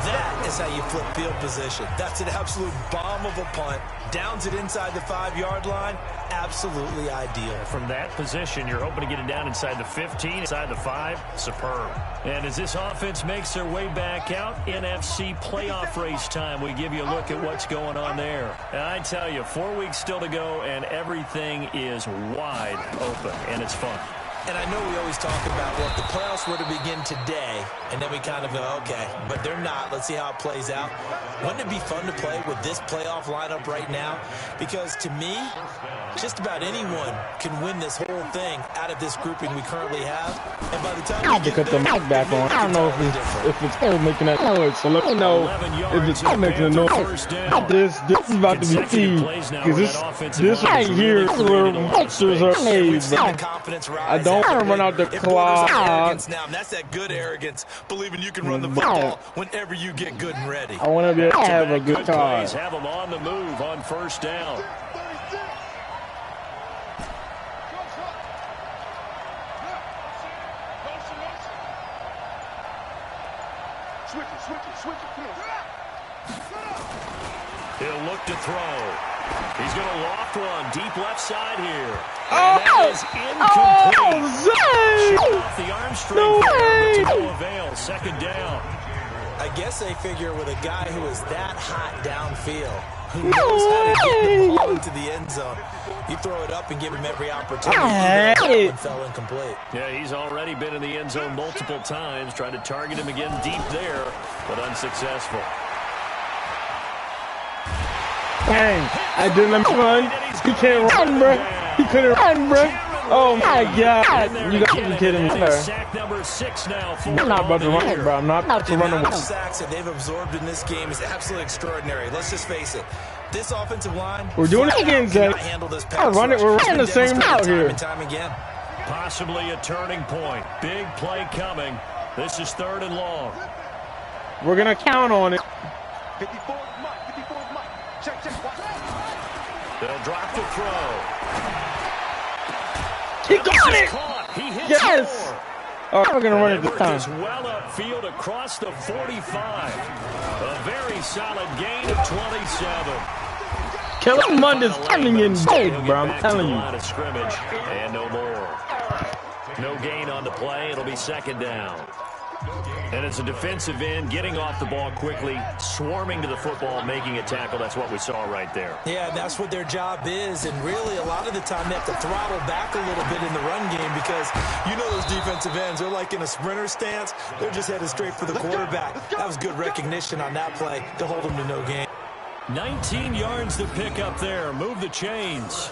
That is how you flip field position. That's an absolute bomb of a punt. Downs it inside the 5-yard line. Absolutely ideal. From that position, you're hoping to get it down inside the 15, inside the 5. Superb. And as this offense makes their way back out, NFC playoff race time, we give you a look at what's going on there. And I tell you, 4 weeks still to go, and everything is wide open, and it's fun. And I know we always talk about, well, if the playoffs were to begin today, and then we kind of go, okay, but they're not. Let's see how it plays out. Wouldn't it be fun to play with this playoff lineup right now? Because to me, just about anyone can win this whole thing out of this grouping we currently have. And by the time I have to cut the mic back on. I don't know if it's still making that noise, so let me know if it's still making a noise. This is about to be key, because this right here is where monsters are made, bro. I don't want to run out the clock. Now, that's that good arrogance, believing you can run the football whenever you get good and ready. I want to be able to have a good time. Have them on the move on first down. He'll look to throw. He's going to loft one deep left side here. And that is incomplete. Shot off the arm string there, but to no avail. Second down. I guess they figure with a guy who is that hot downfield, who knows how to get the ball into the end zone, you throw it up and give him every opportunity. That one fell incomplete. Yeah, he's already been in the end zone multiple times, tried to target him again deep there, but unsuccessful. Dang, I didn't let him run. He can't run, bro. He couldn't run, bro. Oh my God. You got to be kidding me, sir. Sack number 6 now. I'm not about to run it, bro. I'm not about to run The away. sacks that they've absorbed in this game is absolutely extraordinary. Let's just face it. This offensive line, We're doing it again, Zach. I run it. We're running the same route here. Time again. Possibly a turning point. Big play coming. This is 3rd and long. We're going to count on it. 54 Mike. Check. They'll drop the throw. He got it. He hits Yes. Oh, we're going to run it this time. Just well upfield across the 45. A very solid gain of 27. Kellen Munder's coming in big, bro. I'm telling you. Line of scrimmage and no more. No gain on the play. It'll be 2nd down. And it's a defensive end getting off the ball quickly, swarming to the football, making a tackle. That's what we saw right there. Yeah, that's what their job is. And really, a lot of the time, they have to throttle back a little bit in the run game because you know those defensive ends, they're like in a sprinter stance. They're just headed straight for the quarterback. That was good recognition on that play to hold them to no gain. 19 yards to pick up there. Move the chains.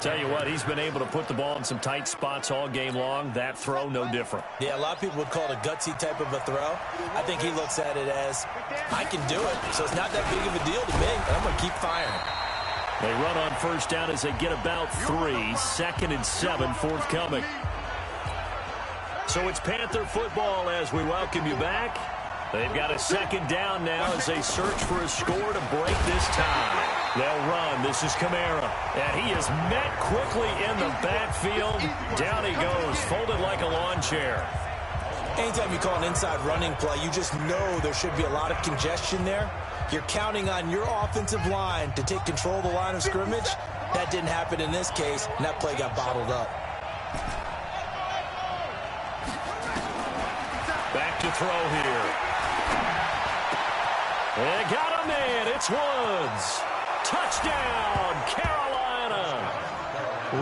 Tell you what, he's been able to put the ball in some tight spots all game long. That throw, no different. Yeah, a lot of people would call it a gutsy type of a throw. I think he looks at it as, I can do it, so it's not that big of a deal to me. I'm going to keep firing. They run on first down as they get about 3. 2nd and 7 forthcoming. So it's Panther football as we welcome you back. They've got a 2nd down now as they search for a score to break this tie. They'll run. This is Kamara. And he is met quickly in the backfield. Down he goes, folded like a lawn chair. Anytime you call an inside running play, you just know there should be a lot of congestion there. You're counting on your offensive line to take control of the line of scrimmage. That didn't happen in this case, and that play got bottled up. Back to throw here. They got him in. It's Woods. Touchdown, Carolina.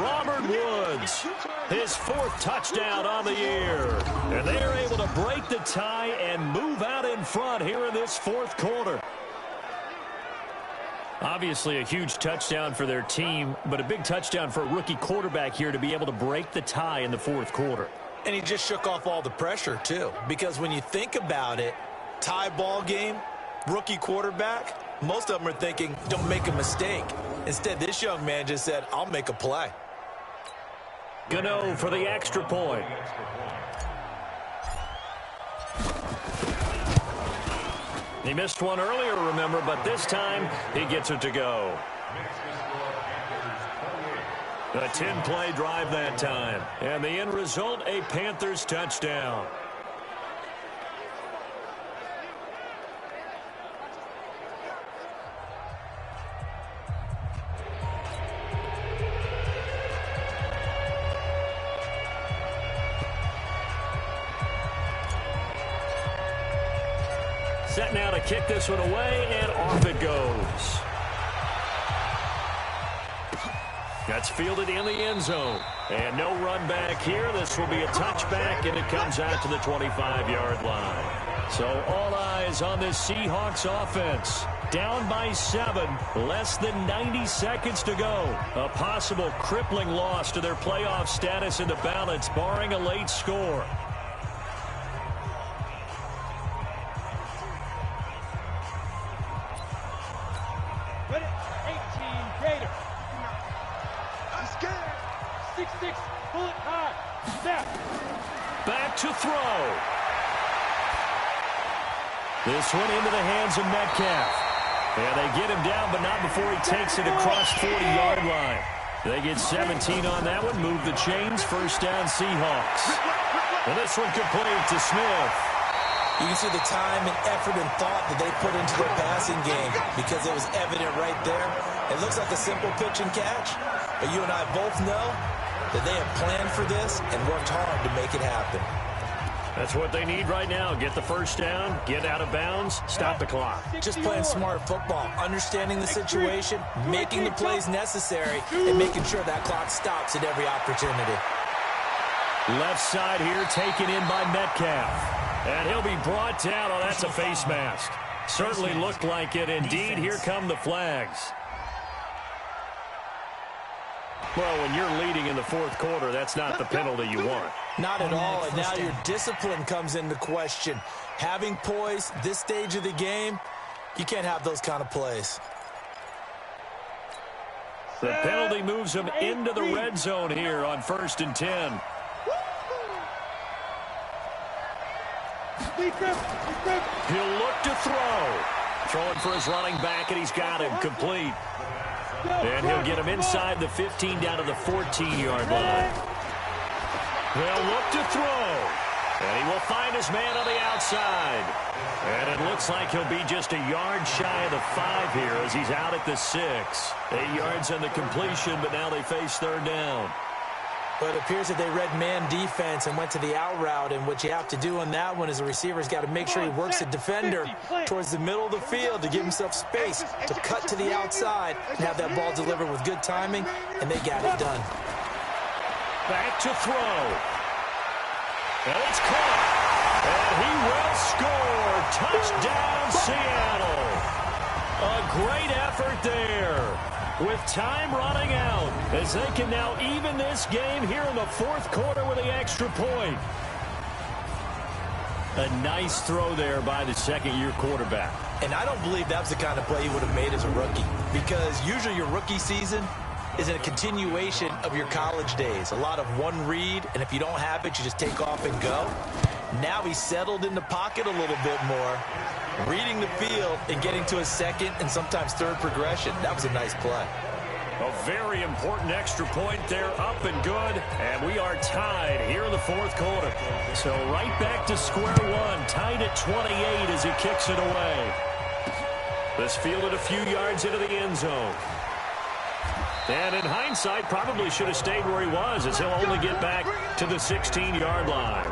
Robert Woods, his 4th touchdown on the year. And they are able to break the tie and move out in front here in this 4th quarter. Obviously a huge touchdown for their team, but a big touchdown for a rookie quarterback here to be able to break the tie in the 4th quarter. And he just shook off all the pressure, too. Because when you think about it, tie ball game, rookie quarterback, most of them are thinking, don't make a mistake. Instead, this young man just said, I'll make a play. Gano for the extra point. He missed one earlier, remember, but this time he gets it to go. A 10-play drive that time. And the end result, a Panthers touchdown. Set now to kick this one away, and off it goes. That's fielded in the end zone. And no run back here. This will be a touchback, and it comes out to the 25-yard line. So all eyes on this Seahawks offense. Down by 7, less than 90 seconds to go. A possible crippling loss to their playoff status in the balance, barring a late score. Ready? 18, Gator. I'm scared. 6'6", pull it high. Snap. Back to throw. This one into the hands of Metcalf. And they get him down, but not before he takes it across 40-yard line. They get 17 on that one, move the chains, first down Seahawks. And this one complete to Smith. You can see the time and effort and thought that they put into their passing game because it was evident right there. It looks like a simple pitch and catch, but you and I both know that they have planned for this and worked hard to make it happen. That's what they need right now. Get the first down, get out of bounds, stop the clock. Just playing smart football, understanding the situation, making the plays necessary, and making sure that clock stops at every opportunity. Left side here taken in by Metcalf. And he'll be brought down. Oh, that's a face mask. Certainly looked like it. Indeed, here come the flags. Well, when you're leading in the fourth quarter, that's not the penalty you want. Not at all, and now your discipline comes into question. Having poise this stage of the game, you can't have those kind of plays. The penalty moves him into the red zone here on 1st and 10. He'll look to throw. Throwing for his running back, and he's got him complete. And he'll get him inside the 15 down to the 14-yard line. They'll look to throw. And he will find his man on the outside. And it looks like he'll be just a yard shy of the 5 here as he's out at the 6. 8 yards on the completion, but now they face third down. But it appears that they read man defense and went to the out route, and what you have to do on that one is the receiver's got to make sure he works the defender towards the middle of the field to give himself space to cut to the outside and have that ball delivered with good timing, and they got it done. Back to throw. And it's caught. And he will score. Touchdown, Seattle. A great effort there. With time running out, as they can now even this game here in the fourth quarter with the extra point. A nice throw there by the second-year quarterback. And I don't believe that was the kind of play he would have made as a rookie, because usually your rookie season is a continuation of your college days. A lot of one read, and if you don't have it, you just take off and go. Now he's settled in the pocket a little bit more, reading the field and getting to a second and sometimes third progression. That was a nice play. A very important extra point there, up and good, and we are tied here in the fourth quarter. So right back to square one, tied at 28 as he kicks it away. This fielded a few yards into the end zone. And in hindsight, probably should have stayed where he was, as he'll only get back to the 16-yard line.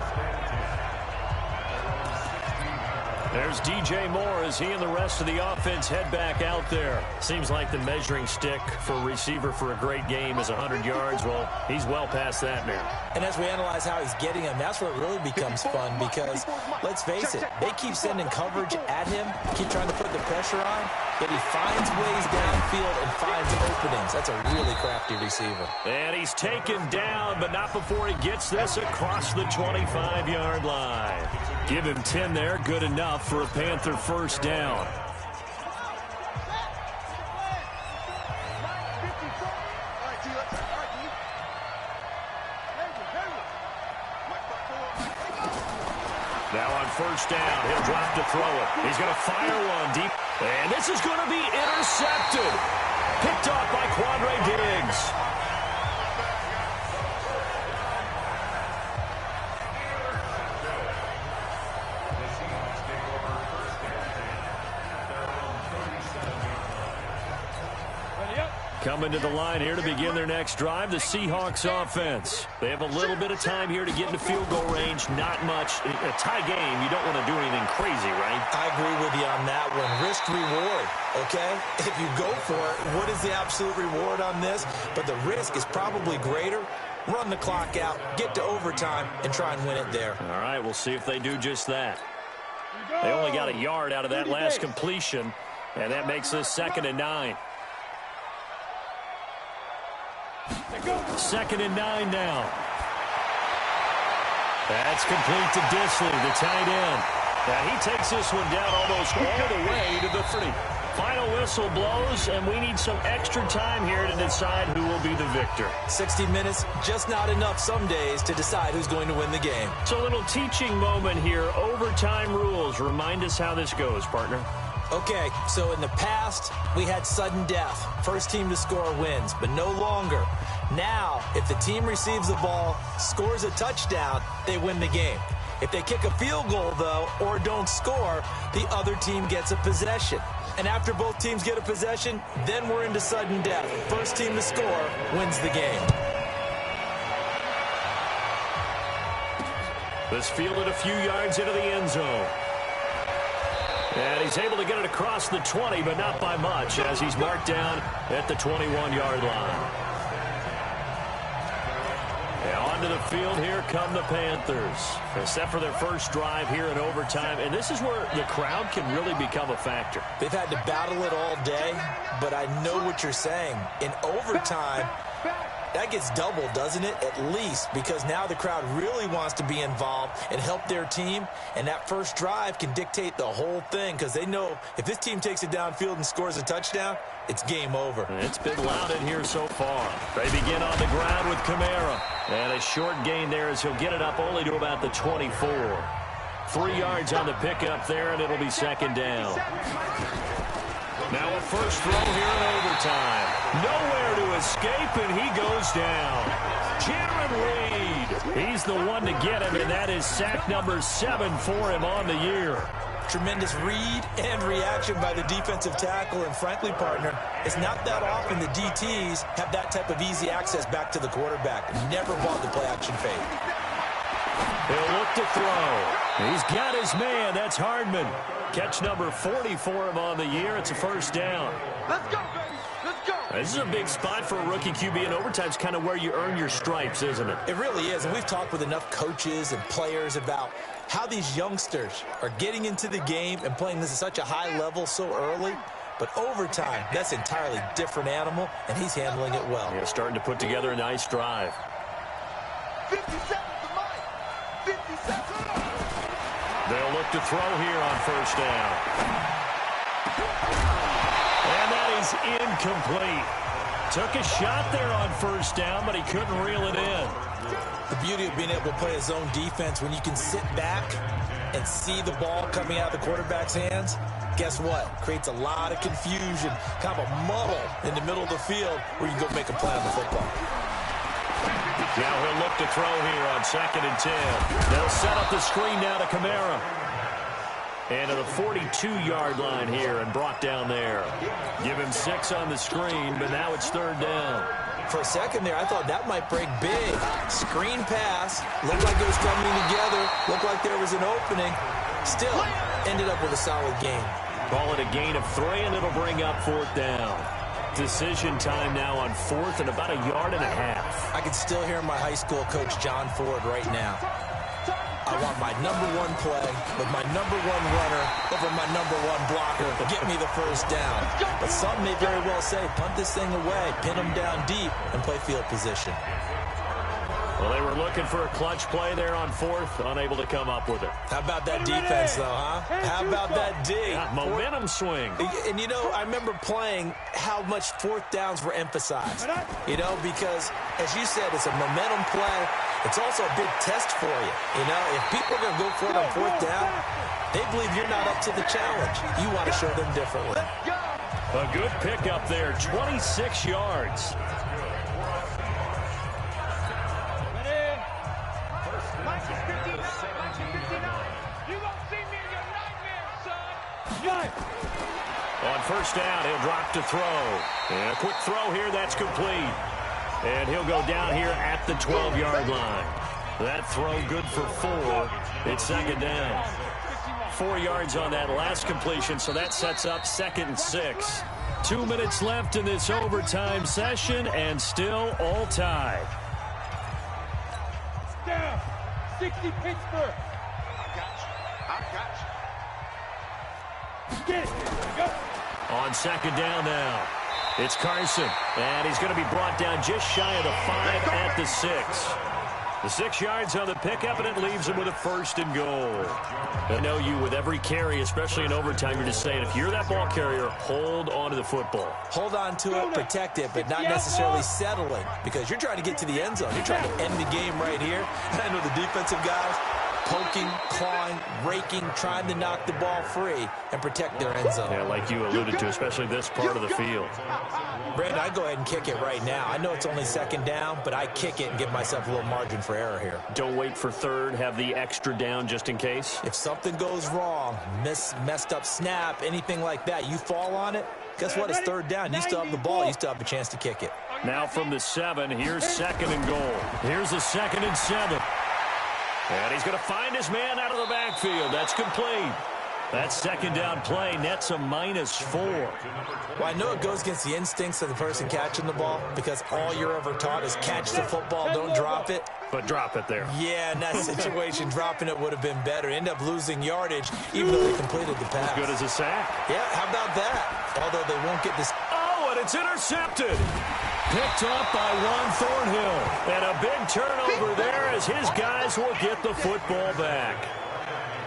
There's DJ Moore as he and the rest of the offense head back out there. Seems like the measuring stick for a receiver for a great game is 100 yards. Well, he's well past that now. And as we analyze how he's getting them, that's where it really becomes fun, because, let's face it, they keep sending coverage at him, keep trying to put the pressure on, yet he finds ways downfield and finds openings. That's a really crafty receiver. And he's taken down, but not before he gets this across the 25-yard line. Give him 10 there, good enough for a Panther first down. Now on first down, he'll drop to throw it. He's going to fire one deep. And this is going to be intercepted. Picked off by Quandre Diggs. Coming to the line here to begin their next drive, the Seahawks offense. They have a little bit of time here to get into field goal range. Not much. A tie game, you don't want to do anything crazy, right? I agree with you on that one. Risk reward, okay? If you go for it, what is the absolute reward on this? But the risk is probably greater run the clock out, get to overtime, and try and win it there. All right, we'll see if they do just that. They only got a yard out of that last completion, and that makes this 2nd and 9. 2nd and 9 now. That's complete to Disley, the tight end. Now he takes this one down almost all the way to the 30. Final whistle blows, and we need some extra time here to decide who will be the victor. 60 minutes, just not enough some days to decide who's going to win the game. So a little teaching moment here. Overtime rules. Remind us how this goes, partner. Okay, so in the past, we had sudden death. First team to score wins, but no longer. Now, if the team receives the ball, scores a touchdown, they win the game. If they kick a field goal, though, or don't score, the other team gets a possession. And after both teams get a possession, then we're into sudden death. First team to score wins the game. This fielded a few yards into the end zone. And he's able to get it across the 20, but not by much, as he's marked down at the 21-yard line. And onto the field, here come the Panthers. Except for their first drive here in overtime. And this is where the crowd can really become a factor. They've had to battle it all day, but I know what you're saying. In overtime, that gets doubled, doesn't it? At least, because now the crowd really wants to be involved and help their team, and that first drive can dictate the whole thing, because they know if this team takes it downfield and scores a touchdown, it's game over. It's been loud in here so far. They begin on the ground with Kamara, and a short gain there as he'll get it up only to about the 24. 3 yards on the pickup there, and it'll be 2nd down. Now a first throw here in overtime. Nowhere to escape, and he goes down. Jaron Reed. He's the one to get him, and that is sack number 7 for him on the year. Tremendous read and reaction by the defensive tackle, and frankly, partner, it's not that often the DTs have that type of easy access back to the quarterback. Never bought the play-action fake. He'll look to throw. He's got his man. That's Hardman. Catch number 40 for him on the year. It's a first down. Let's go, baby. Let's go. This is a big spot for a rookie QB, and overtime's kind of where you earn your stripes, isn't it? It really is, and we've talked with enough coaches and players about how these youngsters are getting into the game and playing this at such a high level so early. But overtime, that's an entirely different animal, and he's handling it well. Yeah, starting to put together a nice drive. 50 seconds to mine. 50 seconds. They'll look to throw here on first down. And that is incomplete. Took a shot there on first down, but he couldn't reel it in. The beauty of being able to play a zone defense when you can sit back and see the ball coming out of the quarterback's hands, guess what? Creates a lot of confusion, kind of a muddle in the middle of the field where you can go make a play on the football. Now he'll look to throw here on 2nd and 10. They'll set up the screen now to Kamara. And to the 42-yard line here and brought down there. Give him 6 on the screen, but now it's 3rd down. For a second there, I thought that might break big. Screen pass, looked like it was coming together, looked like there was an opening. Still, ended up with a solid gain. Call it a gain of 3, and it'll bring up 4th down. Decision time now on 4th and about 1.5 yards. I can still hear my high school coach, John Ford, right now. I want my #1 play with my #1 runner over my #1 blocker. Get me the first down. But some may very well say, punt this thing away, pin them down deep, and play field position. Well, they were looking for a clutch play there on 4th, unable to come up with it. How about that defense, though, huh? How about that D? Yeah, momentum swing. And, you know, I remember playing how much 4th downs were emphasized. You know, because, as you said, it's a momentum play. It's also a big test for you. You know, if people are going to go for it on 4th down, they believe you're not up to the challenge. You want to show them differently. A good pickup there, 26 yards. On first down, he'll drop to throw. And a quick throw here, that's complete. And he'll go down here at the 12-yard line. That throw good for 4. It's 2nd down. 4 yards on that last completion, so that sets up 2nd and 6. 2 minutes left in this overtime session, and still all tied. 60 Pittsburgh. I got you. Get it. Go. On second down now, it's Carson, and he's going to be brought down just shy of the 5 at the 6. The 6 yards on the pickup, and it leaves him with a 1st and goal. I know you, with every carry, especially in overtime, you're just saying, if you're that ball carrier, hold on to the football. Hold on to it, protect it, but not necessarily settling, because you're trying to get to the end zone. You're trying to end the game right here. I know the defensive guys poking, clawing, raking, trying to knock the ball free and protect their end zone. Yeah, like you alluded to, especially this part of the field. Brandon, I go ahead and kick it right now. I know it's only second down, but I kick it and give myself a little margin for error here. Don't wait for third. Have the extra down just in case. If something goes wrong, messed up snap, anything like that, you fall on it, guess what? It's third down. You still have the ball. You still have a chance to kick it. Now from the 7, here's 2nd and goal. Here's a 2nd and 7. And he's going to find his man out of the backfield. That's complete. That second down play nets a -4. Well, I know it goes against the instincts of the person catching the ball, because all you're ever taught is catch the football, don't drop it. But drop it there. Yeah, in that situation, dropping it would have been better. End up losing yardage, even though they completed the pass. As good as a sack. Yeah, how about that? Although they won't get this. Oh, and it's intercepted. Picked up by Juan Thornhill. And a big turnover there as his guys will get the football back.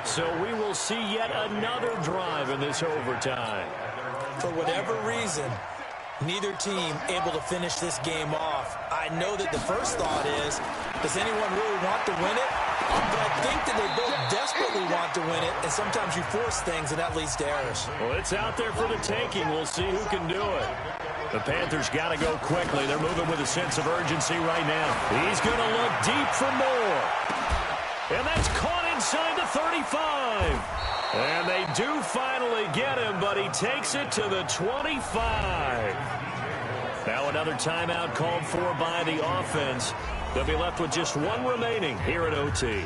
So we will see yet another drive in this overtime. For whatever reason, neither team able to finish this game off. I know that the first thought is, does anyone really want to win it? But I think that they both desperately want to win it, and sometimes you force things, and that leads to errors. Well, it's out there for the taking. We'll see who can do it. The Panthers got to go quickly. They're moving with a sense of urgency right now. He's going to look deep for more. And that's caught inside the 35. And they do finally get him, but he takes it to the 25. Now another timeout called for by the offense. They'll be left with just one remaining here at OT.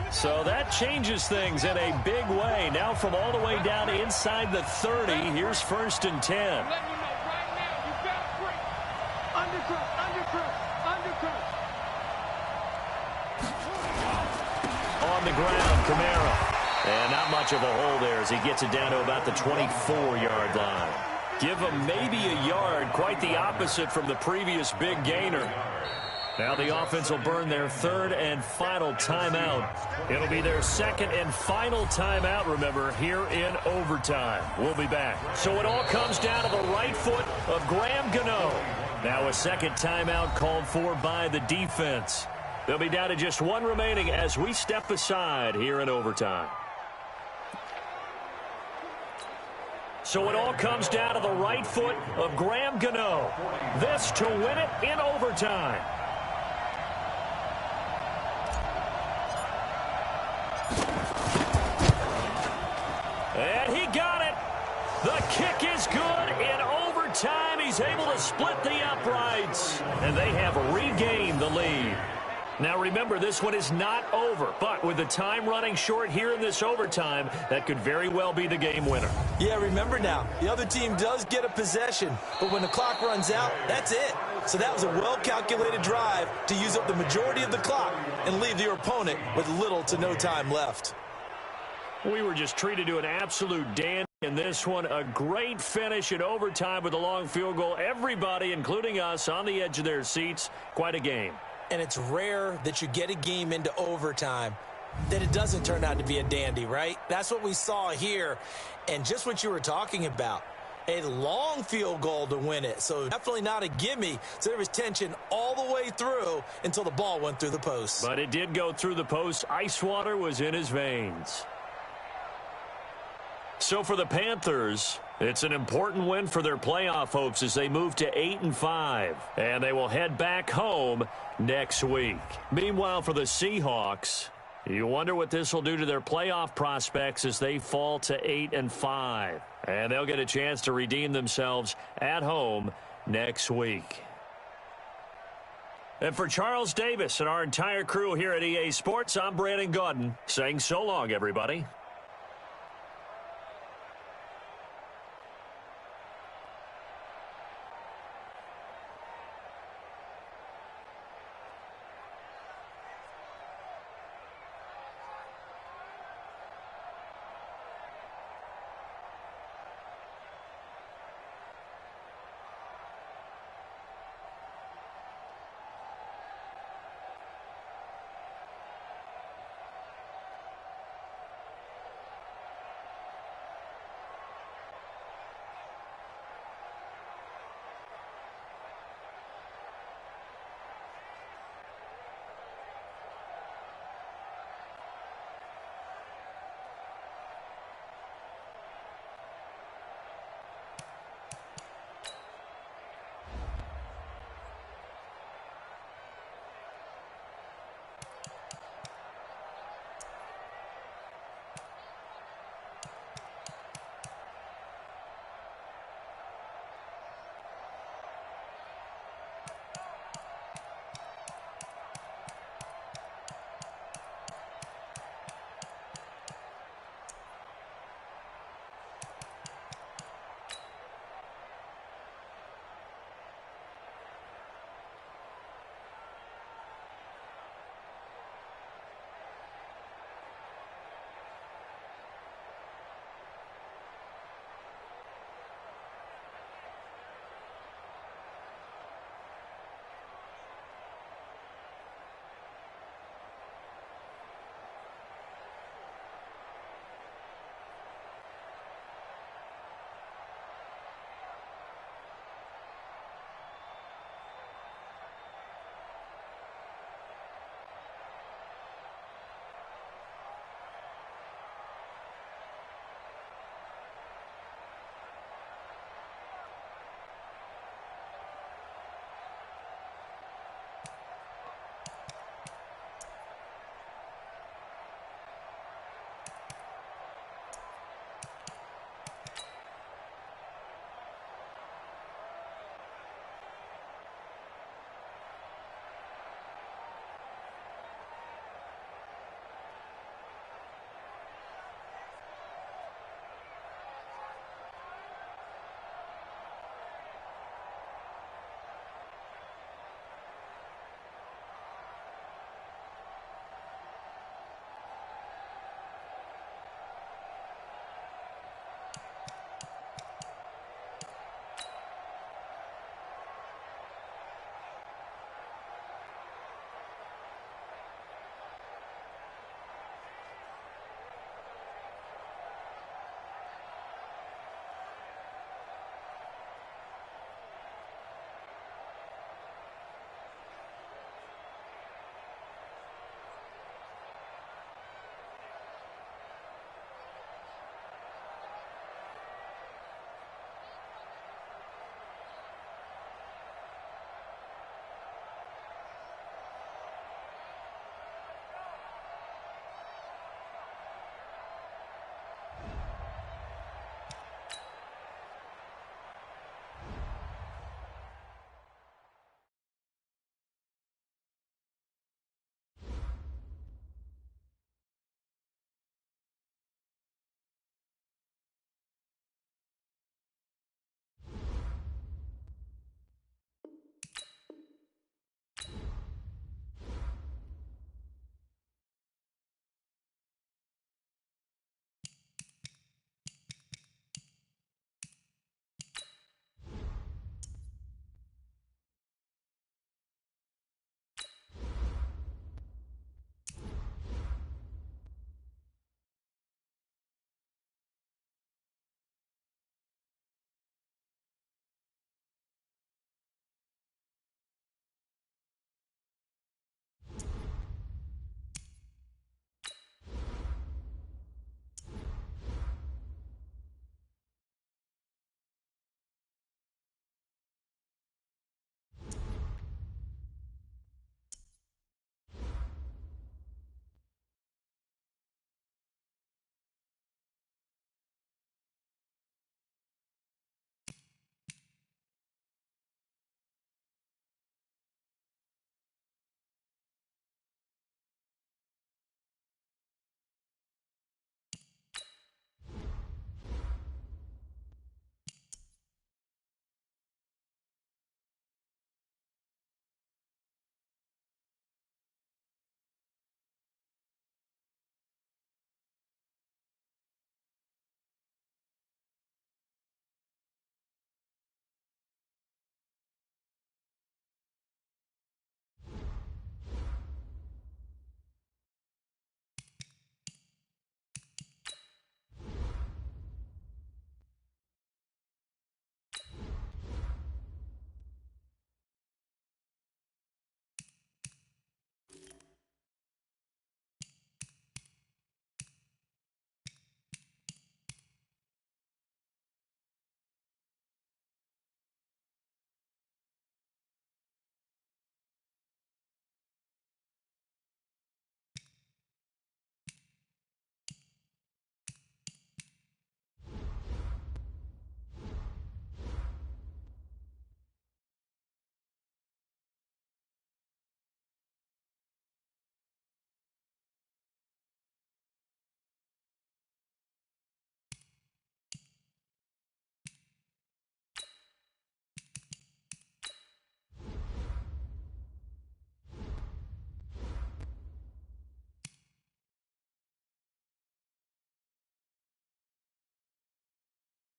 So that changes things in a big way. Now from all the way down inside the 30, here's 1st and 10. On the ground, Kamara. And not much of a hole there as he gets it down to about the 24-yard line. Give him maybe a yard, quite the opposite from the previous big gainer. Now the offense will burn their 3rd and final timeout. It'll be their 2nd and final timeout, remember, here in overtime. We'll be back. So it all comes down to the right foot of Graham Gano. Now a 2nd timeout called for by the defense. They'll be down to just one remaining as we step aside here in overtime. So it all comes down to the right foot of Graham Gano. This to win it in overtime. And he got it. The kick is good in overtime. He's able to split the uprights. And they have regained the lead. Now remember, this one is not over, but with the time running short here in this overtime, that could very well be the game winner. Yeah, remember now, the other team does get a possession, but when the clock runs out, that's it. So that was a well-calculated drive to use up the majority of the clock and leave your opponent with little to no time left. We were just treated to an absolute dandy in this one. A great finish in overtime with a long field goal. Everybody, including us, on the edge of their seats. Quite a game. And it's rare that you get a game into overtime that it doesn't turn out to be a dandy, right? That's what we saw here. And just what you were talking about, a long field goal to win it. So definitely not a gimme. So there was tension all the way through until the ball went through the post. But it did go through the post. Ice water was in his veins. So for the Panthers, it's an important win for their playoff hopes as they move to 8-5. And they will head back home next week. Meanwhile, for the Seahawks, you wonder what this will do to their playoff prospects as they fall to 8-5. And they'll get a chance to redeem themselves at home next week. And for Charles Davis and our entire crew here at EA Sports, I'm Brandon Gaudin saying so long, everybody.